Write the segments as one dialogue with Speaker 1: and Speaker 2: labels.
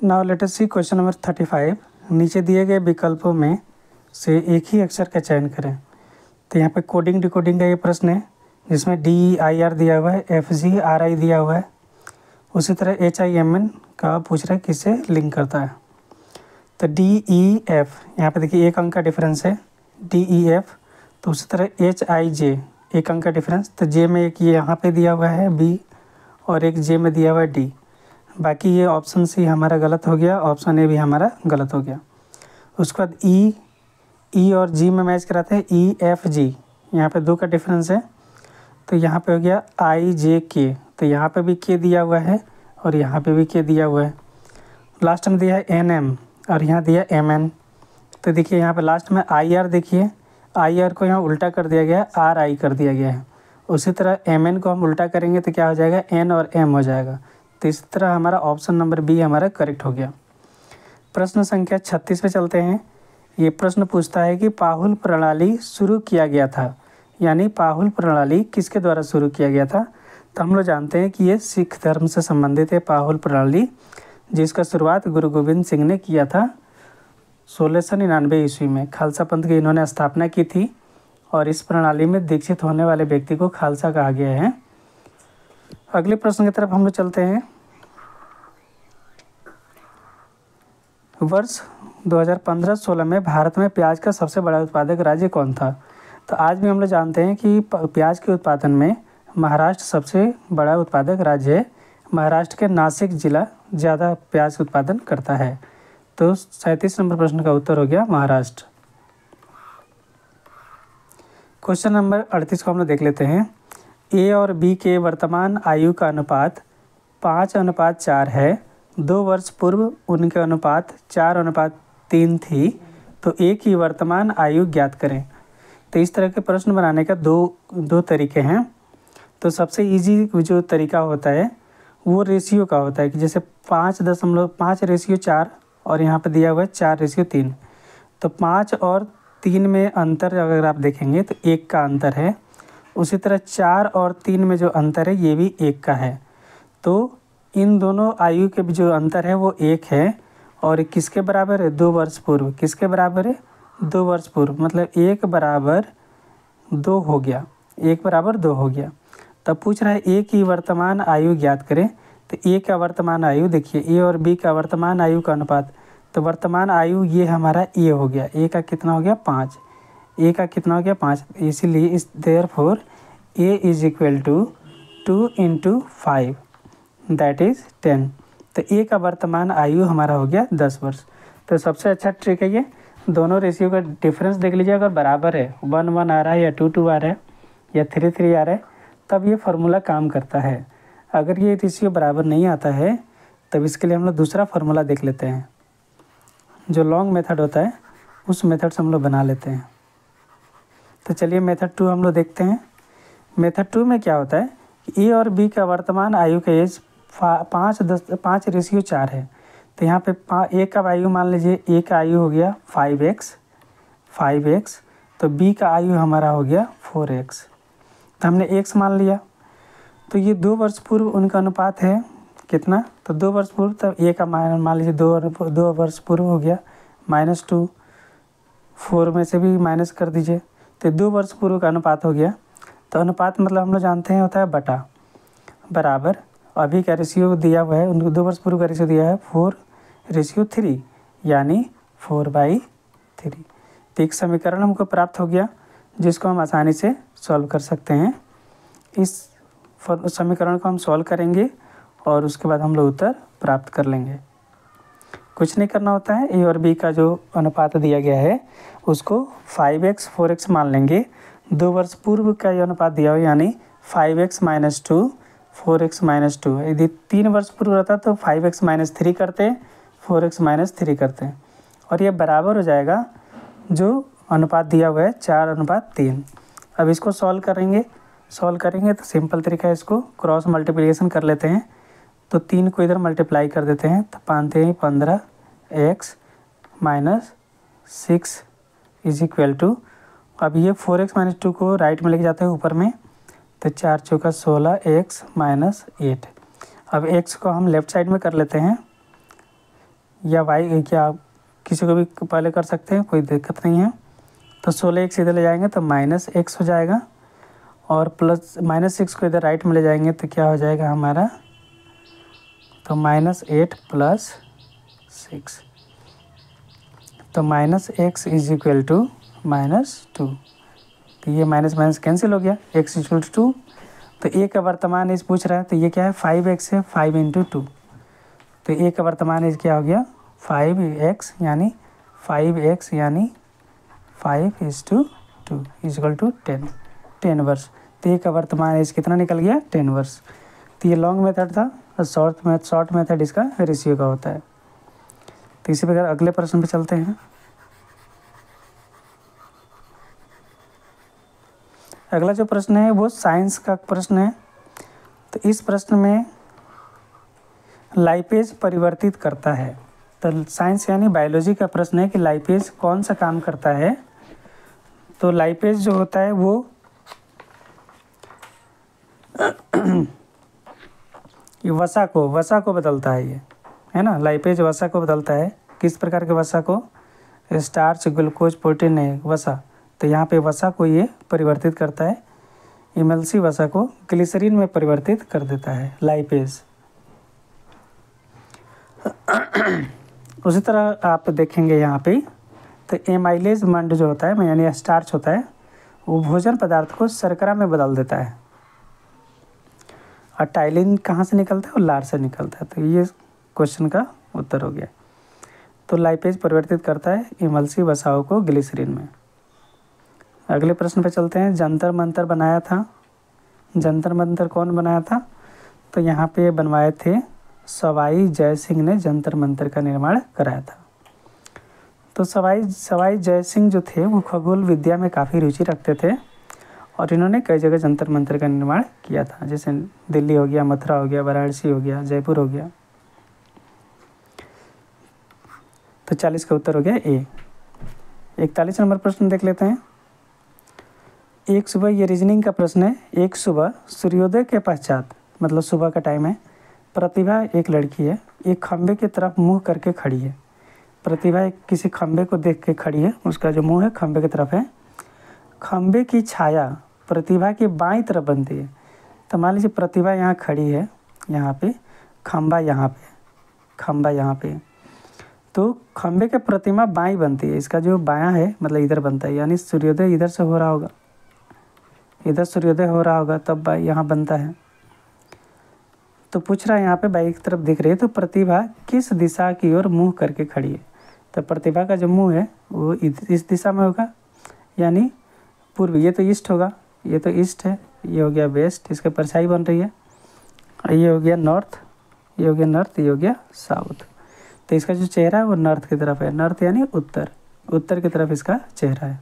Speaker 1: Now let us सी question number 35। नीचे दिए गए विकल्पों में से एक ही अक्षर का चयन करें। तो यहाँ पे कोडिंग डिकोडिंग का ये प्रश्न है जिसमें DEIR दिया हुआ है, FGRI दिया हुआ है। उसी तरह HIMN का पूछ रहा है किससे लिंक करता है। तो DEF यहाँ पे देखिए एक अंक का डिफरेंस है DEF। तो उसी तरह HIJ एक अंक का डिफरेंस। तो J में एक ये यहाँ पे दिया हुआ है B और एक J में दिया हुआ है D। बाकी ये ऑप्शन सी हमारा गलत हो गया, ऑप्शन ए भी हमारा गलत हो गया। उसके बाद E और G में मैच कराते हैं EFG। यहाँ पे 2 का डिफरेंस है। तो यहाँ पे हो गया IJK। तो यहाँ पे भी K दिया हुआ है और यहाँ पे भी K दिया हुआ है। लास्ट में दिया है NM और यहाँ दिया MN। तो देखिए यहाँ पे लास्ट में IR, देखिए IR को यहाँ उल्टा कर दिया गया है, RI कर दिया गया है। उसी तरह MN को हम उल्टा करेंगे तो क्या हो जाएगा, N और M हो जाएगा। तो इस तरह हमारा ऑप्शन नंबर बी हमारा करेक्ट हो गया। प्रश्न संख्या 36 पे चलते हैं। ये प्रश्न पूछता है कि पाहुल प्रणाली शुरू किया गया था, यानी पाहुल प्रणाली किसके द्वारा शुरू किया गया था। तो हम लोग जानते हैं कि ये सिख धर्म से संबंधित है पाहुल प्रणाली, जिसका शुरुआत गुरु गोविंद सिंह ने किया था 1699 ईस्वी में। खालसा पंथ की इन्होंने स्थापना की थी और इस प्रणाली में दीक्षित होने वाले व्यक्ति को खालसा कहा गया है। अगले प्रश्न की तरफ हम लोग चलते हैं। वर्ष 2015-16 में भारत में प्याज का सबसे बड़ा उत्पादक राज्य कौन था। तो आज भी हम लोग जानते हैं कि प्याज के उत्पादन में महाराष्ट्र सबसे बड़ा उत्पादक राज्य है। महाराष्ट्र के नासिक जिला ज़्यादा प्याज उत्पादन करता है। तो 37 नंबर प्रश्न का उत्तर हो गया महाराष्ट्र। क्वेश्चन नंबर 38 को हम लोग देख लेते हैं। A और B के वर्तमान आयु का अनुपात 5:4 है। 2 वर्ष पूर्व उनके अनुपात 4:3 थी। तो A की वर्तमान आयु ज्ञात करें। तो इस तरह के प्रश्न बनाने का दो तरीके हैं। तो सबसे इजी जो तरीका होता है वो रेशियो का होता है कि जैसे 5.5:4 और यहाँ पे दिया हुआ है 4:3। तो 5 और 3 में अंतर अगर आप देखेंगे तो 1 का अंतर है। उसी तरह 4 और 3 में जो अंतर है ये भी 1 का है। तो इन दोनों आयु के जो अंतर है वो 1 है। और किसके बराबर है, 2 वर्ष पूर्व। किसके बराबर है, 2 वर्ष पूर्व। मतलब 1 बराबर 2 हो गया, 1 बराबर 2 हो गया। तब पूछ रहा है A की वर्तमान आयु ज्ञात करें। तो A का वर्तमान आयु देखिए, A और B का वर्तमान आयु का अनुपात। तो वर्तमान आयु ये हमारा A हो गया। A का कितना हो गया, 5। A का कितना हो गया, 5। इसीलिए इस therefore A is equal to 2 × 5 that is 10। तो A का वर्तमान आयु हमारा हो गया 10 वर्ष। तो सबसे अच्छा ट्रिक है ये, दोनों रेशियो का डिफरेंस देख लीजिए। अगर बराबर है, 1:1 आ रहा है या 2:2 आ रहा है या 3:3 आ रहा है, तब ये फार्मूला काम करता है। अगर ये रेशियो बराबर नहीं आता है तब इसके लिए हम लोग दूसरा फार्मूला देख लेते हैं। जो लॉन्ग मेथड होता है उस मेथड से हम लोग बना लेते हैं। तो चलिए मेथड 2 हम लोग देखते हैं। मेथड 2 में क्या होता है कि A और B का वर्तमान आयु का एज 5:4 है। तो यहाँ पे A का आयु मान लीजिए, A का आयु हो गया 5x। तो B का आयु हमारा हो गया 4x। तो हमने x मान लिया। तो ये 2 वर्ष पूर्व उनका अनुपात है कितना, तो 2 वर्ष पूर्व। तब A का मान लीजिए 2 वर्ष पूर्व हो गया -2। 4 में से भी माइनस कर दीजिए। तो 2 वर्ष पूर्व का अनुपात हो गया। तो अनुपात मतलब हम लोग जानते हैं होता है बटा, बराबर अभी का रेशियो दिया हुआ है, उनको 2 वर्ष पूर्व का रेशियो दिया है 4:3, यानी 4/3। तो एक समीकरण हमको प्राप्त हो गया जिसको हम आसानी से सॉल्व कर सकते हैं। इस समीकरण को हम सॉल्व करेंगे और उसके बाद हम लोग उत्तर प्राप्त कर लेंगे। कुछ नहीं करना होता है, A और B का जो अनुपात दिया गया है उसको 5x 4x मान लेंगे। 2 वर्ष पूर्व का ये अनुपात दिया हुआ यानी 5x - 2 4x - 2। यदि 3 वर्ष पूर्व रहता तो 5x - 3 करते, 4x - 3 करते और ये बराबर हो जाएगा जो अनुपात दिया हुआ है 4:3। अब इसको सॉल्व करेंगे तो सिंपल तरीका है, इसको क्रॉस मल्टीप्लिकेशन कर लेते हैं। तो 3 को इधर मल्टीप्लाई कर देते हैं तो 5×3 = 6 इज इक्वल टू, अब ये 4x - 2 को राइट में लेके जाते हैं ऊपर में। तो 4 × 4 = 16x - 8। अब x को हम लेफ़्ट साइड में कर लेते हैं। या वाई, क्या किसी को भी पहले कर सकते हैं, कोई दिक्कत नहीं है। तो 16 x इधर ले जाएंगे तो -x हो जाएगा, और प्लस -6 को इधर राइट में ले जाएंगे तो क्या हो जाएगा हमारा, तो -8 + 6, तो -x इज इक्वल टू -2। तो ये माइनस माइनस कैंसिल हो गया, x इक्वल टू 2। तो a का वर्तमान एज पूछ रहा है, तो ये क्या है 5x है, 5 × 2। तो a का वर्तमान एज क्या हो गया 5x, यानी 5x यानी 5:2 इक्वल टू 10 वर्ष। तो a का वर्तमान एज कितना निकल गया 10 वर्ष। तो ये लॉन्ग मेथड था, और शॉर्ट मेथड इसका रेशियो का होता है। तो इसी प्रकार अगले प्रश्न पे चलते हैं। अगला जो प्रश्न है वो साइंस का प्रश्न है। तो इस प्रश्न में लाइपेज परिवर्तित करता है। तो साइंस यानी बायोलॉजी का प्रश्न है कि लाइपेज कौन सा काम करता है। तो लाइपेज जो होता है वो ये वसा को बदलता है, ये है ना। लाइपेज वसा को बदलता है। किस प्रकार के वसा को, स्टार्च, ग्लूकोज, प्रोटीन नहीं, वसा। तो यहाँ पे वसा को ये परिवर्तित करता है, इमल्सी वसा को ग्लिसरीन में परिवर्तित कर देता है लाइपेज। उसी तरह आप देखेंगे यहाँ पे, तो एमाइलेज मंड जो होता है यानी स्टार्च होता है, वो भोजन पदार्थ को शर्करा में बदल देता है। और टाइलिन कहाँ से निकलता है, वो लार से निकलता है। तो ये क्वेश्चन का उत्तर हो गया। तो लाइपेज परिवर्तित करता है इमल्सी वसाओं को ग्लिसरीन में। अगले प्रश्न पे चलते हैं। जंतर मंतर बनाया था। जंतर मंतर कौन बनाया था, तो यहाँ पे बनवाए थे सवाई जय सिंह ने जंतर मंतर का निर्माण कराया था। तो सवाई जय सिंह जो थे वो खगोल विद्या में काफ़ी रुचि रखते थे, और इन्होंने कई जगह जंतर मंतर का निर्माण किया था, जैसे दिल्ली हो गया, मथुरा हो गया, वाराणसी हो गया, जयपुर हो गया। तो 40 का उत्तर हो गया ए। 41 नंबर प्रश्न देख लेते हैं। एक सुबह, ये रीजनिंग का प्रश्न है। एक सुबह सूर्योदय के पश्चात, मतलब सुबह का टाइम है, प्रतिभा एक लड़की है, एक खंबे की तरफ मुंह करके खड़ी है। प्रतिभा किसी खंबे को देख के खड़ी है, उसका जो मुंह है खंबे की तरफ है। खंबे की छाया प्रतिभा की बाईं तरफ बनती है। तो मान लीजिए प्रतिभा यहाँ खड़ी है, यहाँ पे खंबा, यहाँ पे खंबा, यहाँ पे, तो खंबे के प्रतिमा बाईं बनती है। इसका जो बायां है मतलब इधर बनता है, यानी सूर्योदय इधर से हो रहा होगा, इधर सूर्योदय हो रहा होगा, तब यहाँ बनता है। तो पूछ रहा है यहाँ पे बाईं की तरफ दिख रही है, तो प्रतिभा किस दिशा की ओर मुंह करके खड़ी है। तो प्रतिभा का जो मुंह है वो इस दिशा में होगा, यानी पूर्व। ये तो ईस्ट होगा, ये तो ईस्ट है, ये हो गया वेस्ट, इसके परछाई बन रही है। ये हो गया नॉर्थ, ये हो गया नॉर्थ, ये हो गया साउथ। तो इसका जो चेहरा है वो नॉर्थ की तरफ है। नॉर्थ यानी उत्तर, उत्तर की तरफ इसका चेहरा है।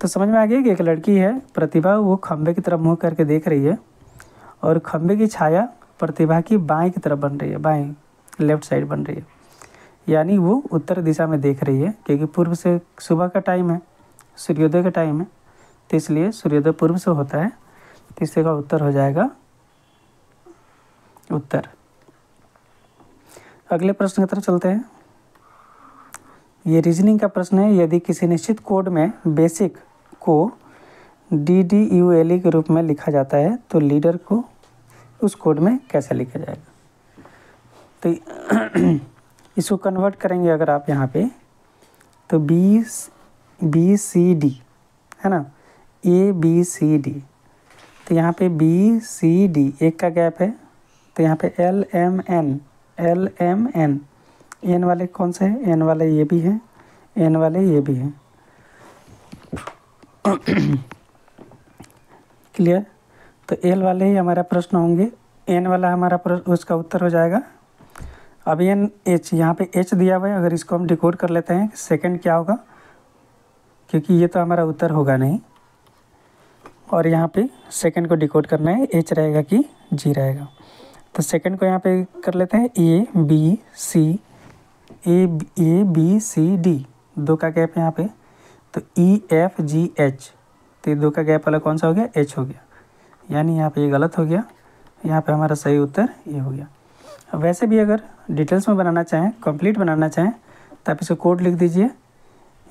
Speaker 1: तो समझ में आ गया कि एक लड़की है प्रतिभा, वो खंबे की तरफ मुँह करके देख रही है, और खंबे की छाया प्रतिभा की बाएं की तरफ बन रही है, बाएं लेफ्ट साइड बन रही है, यानी वो उत्तर दिशा में देख रही है, क्योंकि पूर्व से सुबह का टाइम है, सूर्योदय का टाइम है, तो इसलिए सूर्योदय पूर्व से होता है। तो इससे का उत्तर हो जाएगा उत्तर। अगले प्रश्न की तरफ चलते हैं। ये रीजनिंग का प्रश्न है। यदि किसी निश्चित कोड में बेसिक को DDULE के रूप में लिखा जाता है, तो लीडर को उस कोड में कैसे लिखा जाएगा। तो इसको कन्वर्ट करेंगे अगर आप यहाँ पे, तो BCD है ना, ABCD। तो यहाँ पे BCD एक का गैप है, तो यहाँ पे LMN एन वाले कौन से हैं, एन वाले ये भी हैं, एन वाले ये भी हैं। क्लियर। तो एल वाले ही हमारा प्रश्न होंगे, एन वाला हमारा प्रश्न, उसका उत्तर हो जाएगा। अब एन एच, यहाँ पे एच दिया हुआ है, अगर इसको हम डिकोड कर लेते हैं सेकंड क्या होगा, क्योंकि ये तो हमारा उत्तर होगा नहीं, और यहाँ पे सेकंड को डिकोड करना है, एच रहेगा कि जी रहेगा। तो सेकंड को यहाँ पे कर लेते हैं ABCD, दो का गैप यहाँ पे, तो EFGH, तो ये दो का गैप वाला कौन सा हो गया, H हो गया, यानी यहाँ पे ये गलत हो गया, यहाँ पे हमारा सही उत्तर ये हो गया। वैसे भी अगर डिटेल्स में बनाना चाहें, कंप्लीट बनाना चाहें, तो आप इसको कोड लिख दीजिए।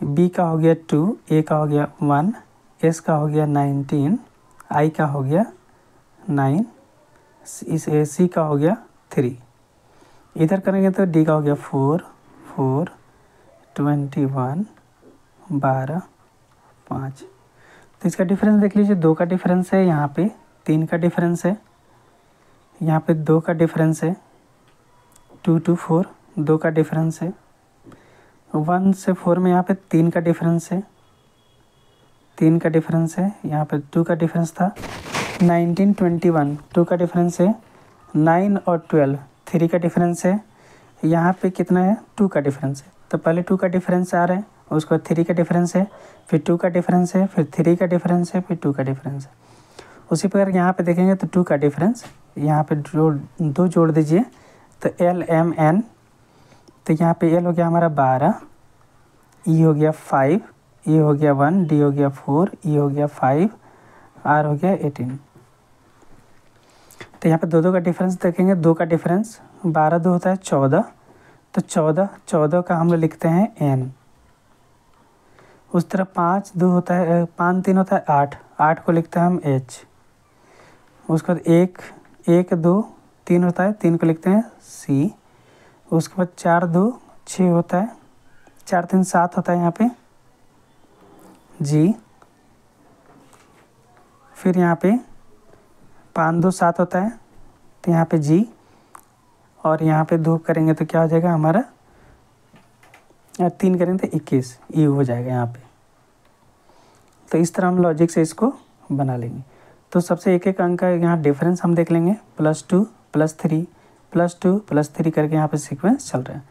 Speaker 1: बी का हो गया 2, ए का हो गया 1, एस का हो गया 19, आई का हो गया 9, इस सी का हो गया 3। इधर करेंगे तो डी का हो गया 4, 4, 21, 12, 5। तो इसका डिफरेंस देख लीजिए, 2 का डिफरेंस है, यहाँ पे 3 का डिफरेंस है, यहाँ पे 2 का डिफरेंस है, 2 to 4 2 का डिफरेंस है, 1 से 4 में यहाँ पे 3 का डिफरेंस है, 3 का डिफरेंस है, यहाँ पे 2 का डिफरेंस था। 19, 21 2 का डिफरेंस है, 9 और 12 3 का डिफरेंस है, यहाँ पे कितना है 2 का डिफरेंस है। तो पहले 2 का डिफरेंस आ रहा है, उसके बाद 3 का डिफरेंस है, फिर 2 का डिफरेंस है, फिर 3 का डिफरेंस है, फिर 2 का डिफरेंस है। उसी प्रकार यहाँ पे देखेंगे तो 2 का डिफरेंस, यहाँ पे दो जोड़ दीजिए तो एल एम एन। तो यहाँ पे एल हो गया हमारा 12, ई हो गया 5, ई हो गया 1, डी हो गया 4, ई हो गया 5, आर हो गया 18। तो यहाँ पे 2 का डिफरेंस देखेंगे, 2 का डिफरेंस 12 2 होता है 14, तो 14 का हम लोग लिखते हैं एन। उस तरह 5 2 होता है, 5 3 होता है 8, 8 को लिखते हैं हम एच। उसके बाद 1 2 3 होता है, 3 को लिखते हैं सी। उसके बाद 4 2 6 होता है, 4 3 7 होता है यहाँ पे जी। फिर यहाँ पे 5 2 7 होता है, तो यहाँ पे जी। और यहाँ पे 2 करेंगे तो क्या हो जाएगा हमारा, 3 करेंगे तो 21 ई हो जाएगा यहाँ पे। तो इस तरह हम लॉजिक से इसको बना लेंगे। तो सबसे एक एक अंक का यहाँ डिफरेंस हम देख लेंगे, +2 +3 +2 +3 करके यहाँ पे सीक्वेंस चल रहा है।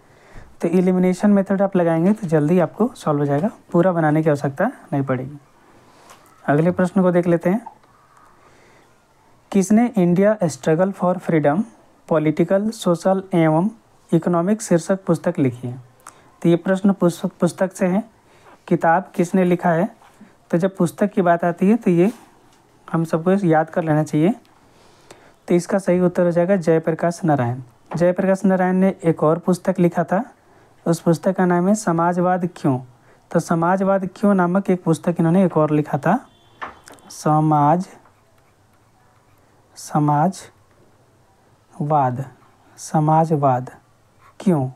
Speaker 1: तो एलिमिनेशन मेथड आप लगाएंगे तो जल्दी आपको सॉल्व हो जाएगा, पूरा बनाने की आवश्यकता नहीं पड़ेगी। अगले प्रश्न को देख लेते हैं। किसने India struggle for freedom political social एवं इकोनॉमिक शीर्षक पुस्तक लिखी है? तो ये प्रश्न पुस्तक से है। किताब किसने लिखा है? तो जब पुस्तक की बात आती है तो ये हम सबको याद कर लेना चाहिए। तो इसका सही उत्तर हो जाएगा जयप्रकाश नारायण। जयप्रकाश नारायण ने एक और पुस्तक लिखा था, उस पुस्तक का नाम है समाजवाद क्यों। तो समाजवाद क्यों नामक एक पुस्तक इन्होंने एक और लिखा था, समाजवाद क्यों।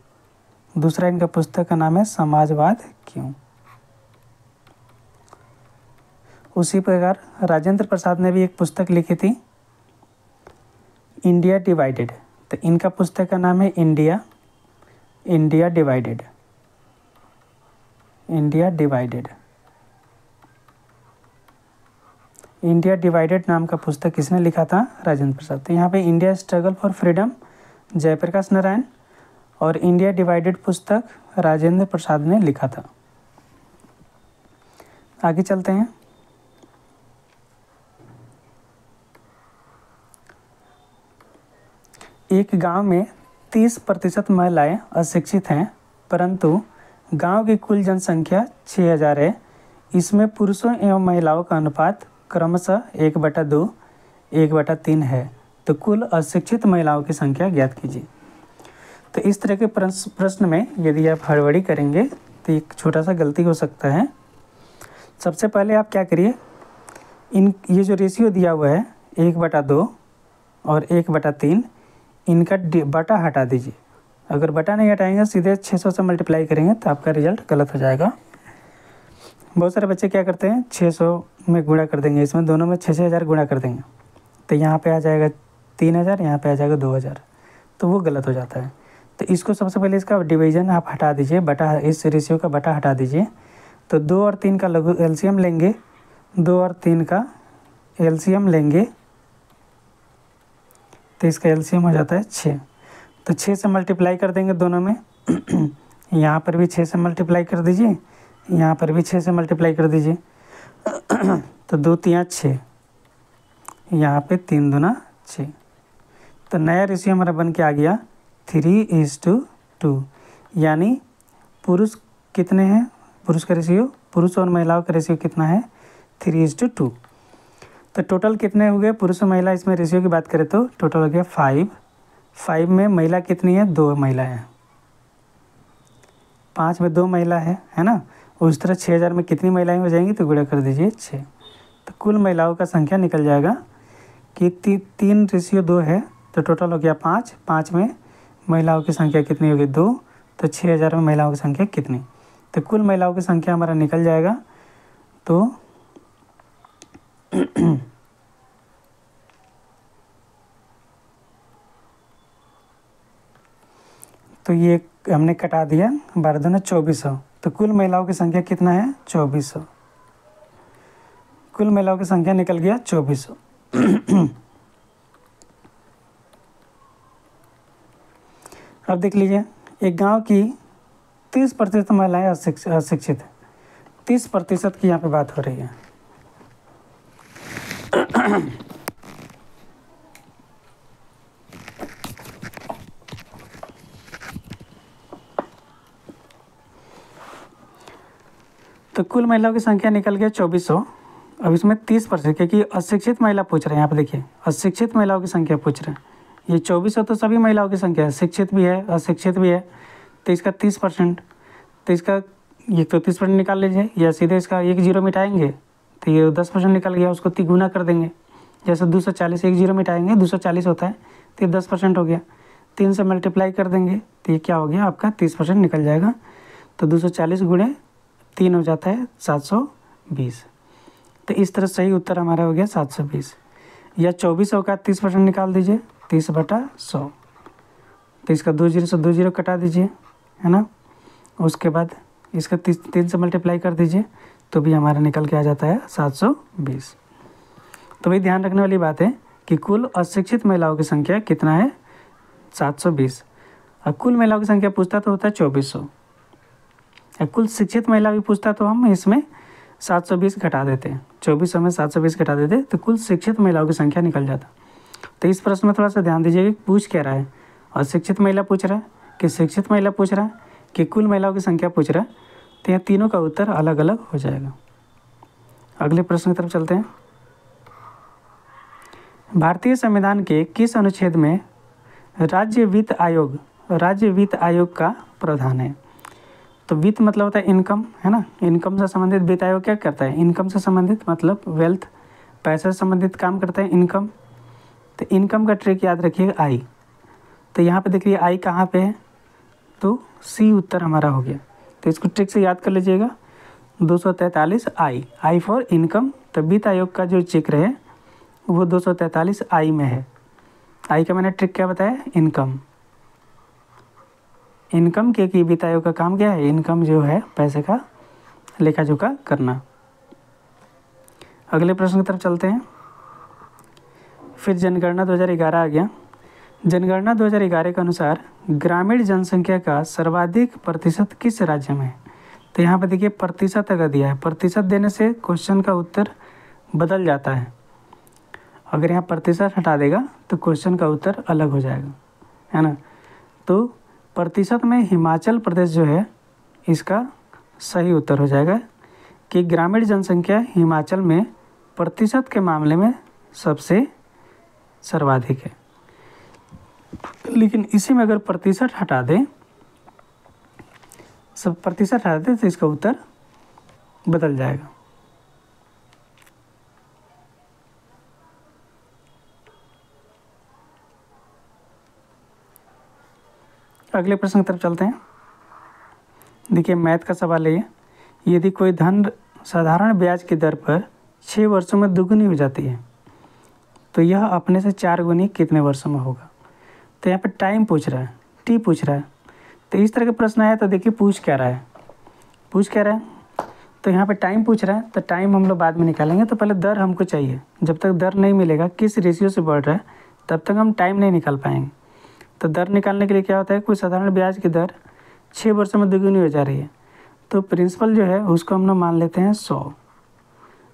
Speaker 1: दूसरा इनका पुस्तक का नाम है समाजवाद क्यों। उसी प्रकार राजेंद्र प्रसाद ने भी एक पुस्तक लिखी थी, इंडिया डिवाइडेड। तो इनका पुस्तक का नाम है इंडिया डिवाइडेड। इंडिया डिवाइडेड नाम का पुस्तक किसने लिखा था? राजेंद्र प्रसाद। तो यहाँ पे India struggle for freedom Jayaprakash Narayan और इंडिया डिवाइडेड पुस्तक राजेंद्र प्रसाद ने लिखा था। आगे चलते हैं। एक गांव में 30% महिलाएं अशिक्षित हैं, परंतु गांव की कुल जनसंख्या 6000 है। इसमें पुरुषों एवं महिलाओं का अनुपात क्रमशः 1/2, 1/3 है। तो कुल अशिक्षित महिलाओं की संख्या ज्ञात कीजिए। तो इस तरह के प्रश्न में यदि आप हड़बड़ी करेंगे तो एक छोटा सा गलती हो सकता है। सबसे पहले आप क्या करिए, ये जो रेशियो दिया हुआ है 1/2 और 1/3, इनका बटा हटा दीजिए। अगर बटा नहीं हटाएंगे, सीधे 600 से मल्टीप्लाई करेंगे तो आपका रिजल्ट गलत हो जाएगा। बहुत सारे बच्चे क्या करते हैं, 600 में गुणा कर देंगे, इसमें दोनों में 6,000 गुणा कर देंगे, तो यहाँ पे आ जाएगा 3000, यहाँ पे आ जाएगा 2000, तो वो गलत हो जाता है। तो इसको सबसे पहले इसका डिवीज़न आप हटा दीजिए, बटा, इस रेशियो का बटा हटा दीजिए। तो 2 और 3 का लघु एलसीएम लेंगे, 2 और 3 का एलसीएम लेंगे तो इसका एलसीएम हो जाता है 6। तो 6 से मल्टीप्लाई कर देंगे दोनों में यहाँ पर भी 6 से मल्टीप्लाई कर दीजिए, यहाँ पर भी 6 से मल्टीप्लाई कर दीजिए। तो 2 3 6, यहाँ पे 3 दूना 6। तो नया रेशियो हमारा बन के आ गया 3:2, यानी पुरुष कितने हैं, पुरुष का रेशियो, पुरुष और महिलाओं का रेशियो कितना है, 3:2। तो टोटल कितने हो गए पुरुष और महिला, इसमें रेशियो की बात करें तो टोटल हो गया 5, 5 में महिला कितनी है? 2 महिला है। 5 में 2 महिला है ना। उस तरह 6000 में कितनी महिलाएं हो जाएंगी? तो गुणा कर दीजिए 6। तो कुल महिलाओं का संख्या निकल जाएगा कि 3:2 है, तो टोटल हो गया 5। 5 में महिलाओं की संख्या कितनी होगी? 2। तो 6000 में महिलाओं की संख्या कितनी? तो कुल महिलाओं की संख्या हमारा निकल जाएगा। तो ये हमने कटा दिया 12 दूना 2400। तो कुल महिलाओं की संख्या कितना है? 2400। कुल महिलाओं की संख्या निकल गया 2400। अब देख लीजिए, एक गांव की 30% महिलाएं अशिक्षित है। 30% की यहाँ पे बात हो रही है। तो कुल महिलाओं की संख्या निकल गया 2400। अब इसमें 30%, क्योंकि अशिक्षित महिला पूछ रहे हैं, यहाँ पे देखिए अशिक्षित महिलाओं की संख्या पूछ रहे हैं। ये 2400 तो सभी महिलाओं की संख्या है, शिक्षित भी है अशिक्षित भी है। तो इसका 30%, तो इसका ये तो 30% निकाल लीजिए, या सीधे इसका 1 0 मिटाएंगे तो ये 10% निकल गया, उसको गुना कर देंगे। जैसे 240, 1 0 मिटाएंगे 240 होता है, तो ये 10% हो गया। 3 से मल्टीप्लाई कर देंगे तो ये क्या हो गया आपका? 30% निकल जाएगा। तो 240 गुणे 3 हो जाता है 720। तो इस तरह सही उत्तर हमारा हो गया 720। या 2400 का 30% निकाल दीजिए, 30/100। तो इसका 2 0 से 2 0 कटा दीजिए, है ना। उसके बाद इसका 3 से मल्टीप्लाई कर दीजिए, तो भी हमारा निकल के आ जाता है 720। तो भाई ध्यान रखने वाली बात है कि कुल अशिक्षित महिलाओं की संख्या कितना है? 720। और कुल महिलाओं की संख्या पूछता तो होता है 2400। कुल शिक्षित महिला भी पूछता तो हम इसमें 720 घटा देते हैं, 2400 में 720 घटा देते तो कुल शिक्षित महिलाओं की संख्या निकल जाता। तो इस प्रश्न में थोड़ा सा ध्यान दीजिए कि पूछ क्या रहा है। अशिक्षित महिला पूछ रहा है कि शिक्षित महिला पूछ रहा है कि कुल महिलाओं की संख्या पूछ रहा है। तो यहाँ तीनों का उत्तर अलग अलग हो जाएगा। अगले प्रश्न की तरफ चलते हैं। भारतीय संविधान के किस अनुच्छेद में राज्य वित्त आयोग का प्रावधान है? तो वित्त मतलब होता है इनकम, है ना। इनकम से संबंधित वित्त आयोग क्या करता है? इनकम से संबंधित मतलब वेल्थ, पैसे से संबंधित काम करता है इनकम। तो इनकम का ट्रिक याद रखिएगा आई। तो यहाँ पे देखिए आई कहाँ पे है? तो सी उत्तर हमारा हो गया। तो इसको ट्रिक से याद कर लीजिएगा। 243 आई फॉर इनकम। तो वित्त आयोग का जो जिक्र है वो 243 आई में है। आई का मैंने ट्रिक क्या बताया? इनकम। इनकम के वित्त आयोग का काम क्या है? इनकम जो है पैसे का लेखा जोखा करना। अगले प्रश्न की तरफ चलते हैं। फिर जनगणना 2011 आ गया। जनगणना 2011 के अनुसार ग्रामीण जनसंख्या का सर्वाधिक प्रतिशत किस राज्य में है? तो यहाँ पर देखिए प्रतिशत अगर दिया है, प्रतिशत देने से क्वेश्चन का उत्तर बदल जाता है। अगर यहाँ प्रतिशत हटा देगा तो क्वेश्चन का उत्तर अलग हो जाएगा, है ना। तो प्रतिशत में हिमाचल प्रदेश जो है इसका सही उत्तर हो जाएगा कि ग्रामीण जनसंख्या हिमाचल में प्रतिशत के मामले में सबसे सर्वाधिक है। लेकिन इसी में अगर प्रतिशत हटा दें तो इसका उत्तर बदल जाएगा। अगले प्रश्न की तरफ चलते हैं। देखिए मैथ का सवाल है। यदि कोई धन साधारण ब्याज की दर पर 6 वर्षों में दुगुनी हो जाती है तो यह अपने से 4 गुनी कितने वर्षों में होगा? तो यहाँ पे टाइम पूछ रहा है, टी पूछ रहा है। तो इस तरह के प्रश्न आया तो देखिए पूछ क्या रहा है। तो यहाँ पे टाइम पूछ रहा है, तो टाइम हम लोग बाद में निकालेंगे। तो पहले दर हमको चाहिए। जब तक दर नहीं मिलेगा, किस रेशियो से बढ़ रहा है, तब तक हम टाइम नहीं निकाल पाएंगे। तो दर निकालने के लिए क्या होता है? कोई साधारण ब्याज की दर 6 वर्षों में दुगुनी हो जा रही है, तो प्रिंसिपल जो है उसको हम लोग मान लेते हैं 100।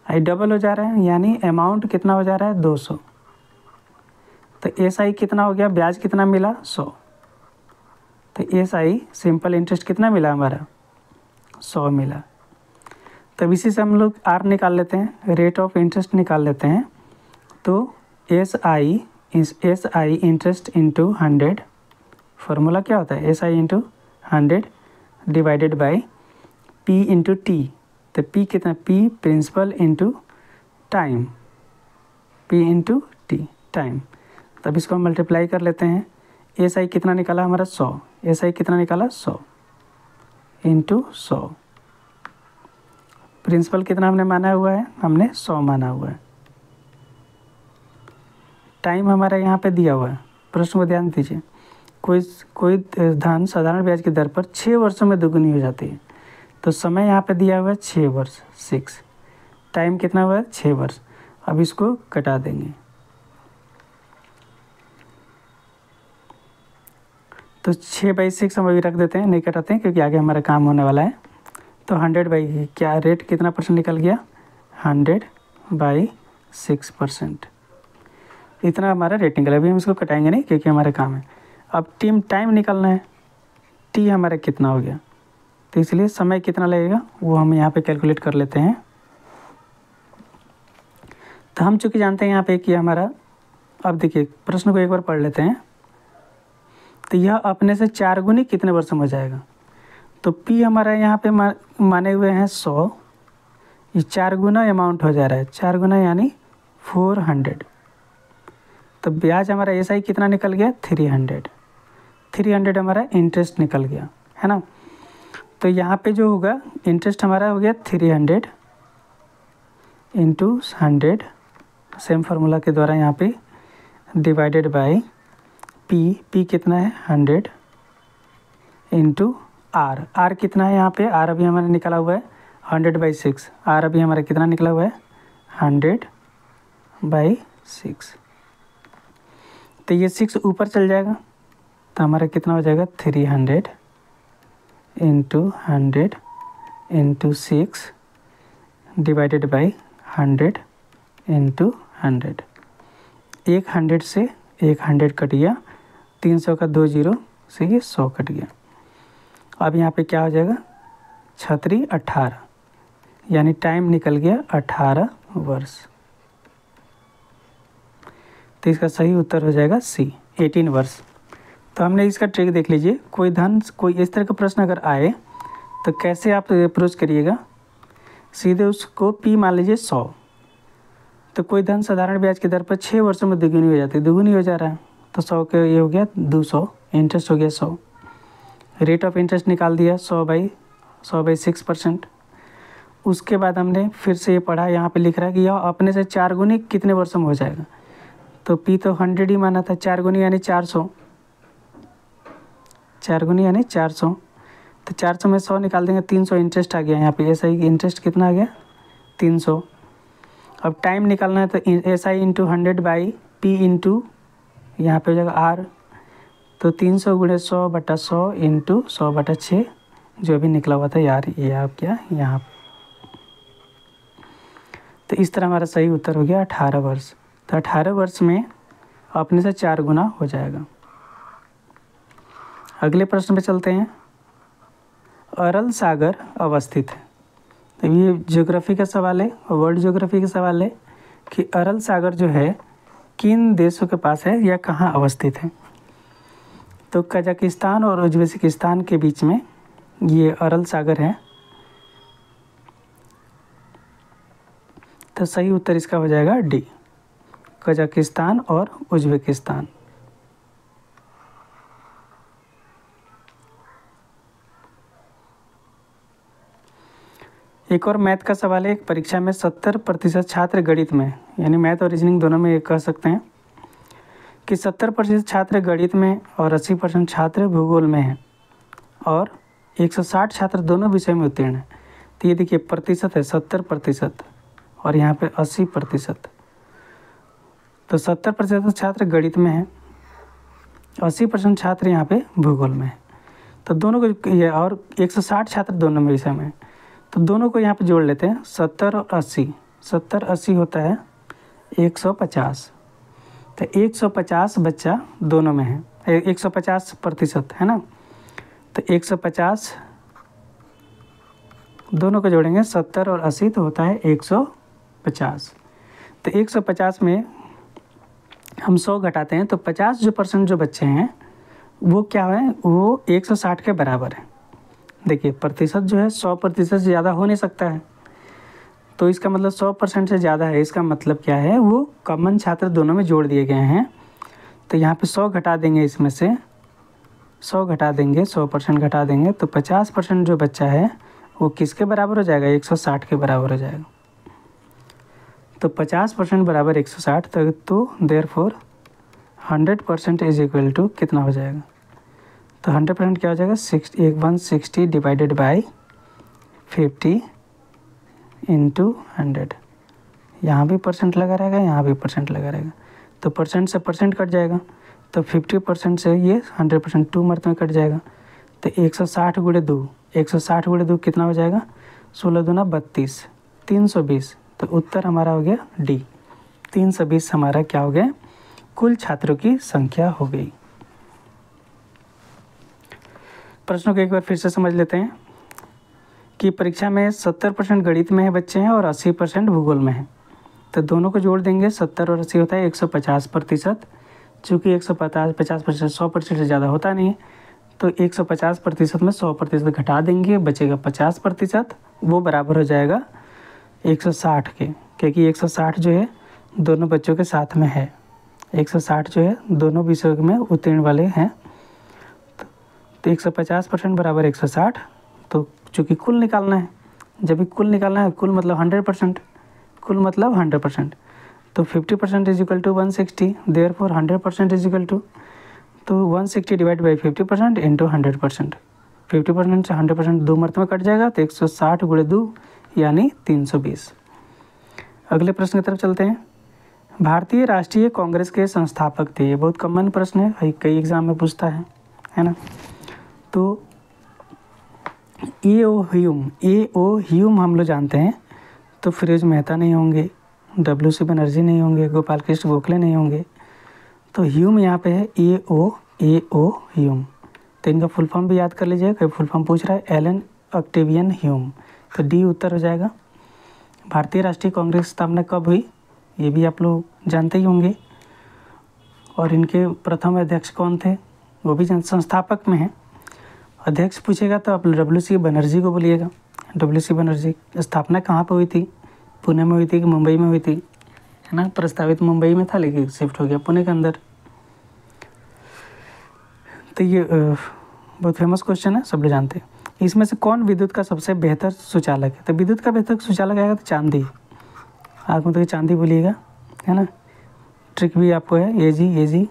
Speaker 1: आई डबल हो जा रहा है, यानी अमाउंट कितना हो जा रहा है? 200। तो एस आई कितना हो गया? ब्याज कितना मिला? 100। तो एस आई सिंपल इंटरेस्ट कितना मिला हमारा? 100 मिला। तब इसी से हम लोग आर निकाल लेते हैं, रेट ऑफ इंटरेस्ट निकाल लेते हैं। तो S I S I interest into 100, formula क्या होता है, S I into 100 divided by P into T. तो पी कितना, P principal into time, P into T time. तब इसको हम मल्टीप्लाई कर लेते हैं। एस आई कितना निकाला हमारा 100, एस आई कितना निकाला 100 इंटू 100। प्रिंसिपल कितना हमने माना हुआ है, हमने 100 माना हुआ है। टाइम हमारा यहाँ पे दिया हुआ है, प्रश्न को ध्यान दीजिए। कोई धन साधारण ब्याज की दर पर 6 वर्षों में दोगुनी हो जाती है। तो समय यहाँ पे दिया हुआ है 6 वर्ष, 6। टाइम कितना हुआ है, 6 वर्ष। अब इसको कटा देंगे। तो 6/6 हम अभी रख देते हैं, नहीं कटाते हैं क्योंकि आगे हमारा काम होने वाला है। तो 100 क्या रेट कितना परसेंट निकल गया, 100/6%। इतना हमारा रेट निकला। अभी हम इसको कटाएंगे नहीं क्योंकि हमारा काम है। अब टाइम निकालना है, टी हमारा कितना हो गया, तो इसलिए समय कितना लगेगा वो हम यहाँ पे कैलकुलेट कर लेते हैं। तो हम चूँकि जानते हैं यहाँ पे कि हमारा, अब देखिए प्रश्न को एक बार पढ़ लेते हैं। तो यह अपने से 4 गुनी कितने वर्ष में हो जाएगा। तो P हमारा यहाँ पे माने हुए हैं 100, ये 4 गुना अमाउंट हो जा रहा है, 4 गुना यानी 400। तो ब्याज हमारा एस आई कितना निकल गया, 300 हमारा इंटरेस्ट निकल गया, है ना। तो यहाँ पे जो होगा इंटरेस्ट हमारा हो गया 300 इंटू 100, सेम फार्मूला के द्वारा यहाँ पे डिवाइडेड बाई पी कितना है 100 इंटू आर कितना है यहाँ पे, आर अभी हमारा निकला हुआ है 100/6। आर अभी हमारा कितना निकला हुआ है 100/6। तो ये 6 ऊपर चल जाएगा, तो हमारा कितना हो जाएगा 300 into 100 into 6 divided by 100 into 100। एक 100 से एक 100 कट गया, 300 का 2 0 से ये 100 कट गया। अब यहाँ पे क्या हो जाएगा, 18, यानी टाइम निकल गया 18 वर्ष। तो इसका सही उत्तर हो जाएगा सी, 18 वर्ष। तो हमने इसका ट्रिक देख लीजिए। कोई इस तरह का प्रश्न अगर आए तो कैसे आप अप्रोच करिएगा, सीधे उसको पी मान लीजिए 100। तो कोई धन साधारण ब्याज की दर पर 6 वर्षों में दोगुनी हो जाती है, दोगुनी हो जा रहा है, तो 100 के ये हो गया 200, इंटरेस्ट हो गया 100। रेट ऑफ इंटरेस्ट निकाल दिया 100/6%। उसके बाद हमने फिर से ये पढ़ा, यहाँ पे लिख रहा है कि यह अपने से 4 गुनी कितने वर्षों में हो जाएगा। तो पी तो 100 ही माना था, 4 गुनी यानी 400, 4 गुनी यानी 400। तो 400 में 100 निकाल देंगे, 300 इंटरेस्ट आ गया यहाँ पे। एस आई इंटरेस्ट कितना आ गया 300। अब टाइम निकालना है, तो S I into 100 by P into यहाँ पे हो जाएगा आर। तो 300 गुणे 100/100 इंटू 100/6 जो भी निकला हुआ था यार, ये आप क्या यहाँ। तो इस तरह हमारा सही उत्तर हो गया 18 वर्ष। तो 18 वर्ष में अपने से 4 गुना हो जाएगा। अगले प्रश्न पे चलते हैं। अरल सागर अवस्थित है। तो ये ज्योग्राफी का सवाल है, वर्ल्ड ज्योग्राफी का सवाल है कि अरल सागर जो है किन देशों के पास है या कहाँ अवस्थित है। तो कजाकिस्तान और उज्बेकिस्तान के बीच में ये अरल सागर है। तो सही उत्तर इसका हो जाएगा डी, कजाकिस्तान और उज्बेकिस्तान। एक और मैथ का सवाल है। एक परीक्षा में 70% छात्र गणित में, यानी मैथ और रीजनिंग दोनों में ये कह सकते हैं कि 70% छात्र गणित में और 80% छात्र भूगोल में हैं और 160 छात्र दोनों विषय में उत्तीर्ण हैं। तो ये देखिए प्रतिशत है 70% और यहाँ पे 80%। तो 70% छात्र गणित में हैं, 80% छात्र यहाँ पे भूगोल में हैं। तो दोनों को ये, और 160 छात्र दोनों में विषय में हैं। तो दोनों को यहाँ पे जोड़ लेते हैं, 70 और 80। 70 80 होता है 150। तो 150 बच्चा दोनों में है, 150% है ना। तो 150 दोनों को जोड़ेंगे, 70 और 80 तो होता है 150। तो 150 में हम 100 घटाते हैं तो 50 जो % जो बच्चे हैं वो क्या है, वो 160 के बराबर है। देखिए प्रतिशत जो है 100% से ज़्यादा हो नहीं सकता है, तो इसका मतलब 100% से ज़्यादा है। इसका मतलब क्या है, वो कॉमन छात्र दोनों में जोड़ दिए गए हैं। तो यहाँ पे 100 घटा देंगे, इसमें से 100 घटा देंगे, 100% घटा देंगे तो 50% जो बच्चा है वो किसके बराबर हो जाएगा, 160 के बराबर हो जाएगा। तो 50% बराबर 160, तो देयरफॉर 100% इज इक्वल टू कितना हो जाएगा, तो 100% क्या हो जाएगा, 160 डिवाइडेड बाई 50 इंटू 100। यहाँ भी परसेंट लगा रहेगा, यहाँ भी परसेंट लगा रहेगा, तो परसेंट से परसेंट कट जाएगा, तो 50% से ये 100% 2 मरतबे कट जाएगा। तो 160 गुणे 2, 160 गुणे 2 कितना हो जाएगा, 16 दूना 32, 320। तो उत्तर हमारा हो गया डी, 320 हमारा क्या हो गया, कुल छात्रों की संख्या हो गई। प्रश्नों को एक बार फिर से समझ लेते हैं कि परीक्षा में 70% गणित में है बच्चे हैं और 80% भूगोल में है। तो दोनों को जोड़ देंगे, 70 और 80 होता है 150%। चूँकि 150% 100% से ज़्यादा होता नहीं है, तो 150% में 100% घटा देंगे, बचेगा 50%, वो बराबर हो जाएगा 160 के, क्योंकि 160 जो है दोनों बच्चों के साथ में है, 160 जो है दोनों विषयों में उत्तीर्ण वाले हैं। तो 150% बराबर 160। तो चूँकि कुल निकालना है, जब भी कुल निकालना है, कुल मतलब 100%, कुल मतलब 100%, तो 50% is equal to 160, therefore 100% is equal to, तो 160 डिवाइड बाई 50% इंटू 100%। 50% से 100% 2 मरतबे कट जाएगा, तो 160 गुणे 2 यानी 320। अगले प्रश्न की तरफ चलते हैं। भारतीय राष्ट्रीय कांग्रेस के संस्थापक थे। ये बहुत कॉमन प्रश्न है, कई एग्जाम में पूछता है ना। तो ए.ओ. ह्यूम हम लोग जानते हैं, तो फिरोज मेहता नहीं होंगे, W.C. बनर्जी नहीं होंगे, गोपाल कृष्ण गोखले नहीं होंगे, तो ह्यूम यहाँ पे है, ए.ओ. ह्यूम। तो इनका फुल फॉर्म भी याद कर लीजिए, कोई फुल फॉर्म पूछ रहा है, एलन ऑक्टेवियन ह्यूम, तो डी उत्तर हो जाएगा। भारतीय राष्ट्रीय कांग्रेस की स्थापना कब हुई, ये भी आप लोग जानते ही होंगे। और इनके प्रथम अध्यक्ष कौन थे, वो भी संस्थापक में हैं। अध्यक्ष पूछेगा तो आप W.C. बनर्जी को बोलिएगा। W.C. बनर्जी। स्थापना कहाँ पर हुई थी, पुणे में हुई थी कि मुंबई में हुई थी, है ना। प्रस्तावित मुंबई में था, लेकिन शिफ्ट हो गया पुणे के अंदर। तो ये बहुत फेमस क्वेश्चन है, सब लोग जानते हैं। इसमें से कौन विद्युत का सबसे बेहतर सुचालक है, तो विद्युत का बेहतर सुचालक आएगा तो चांदी, आप मतलब चांदी बोलिएगा, है ना। ट्रिक भी आपको है, ए जी,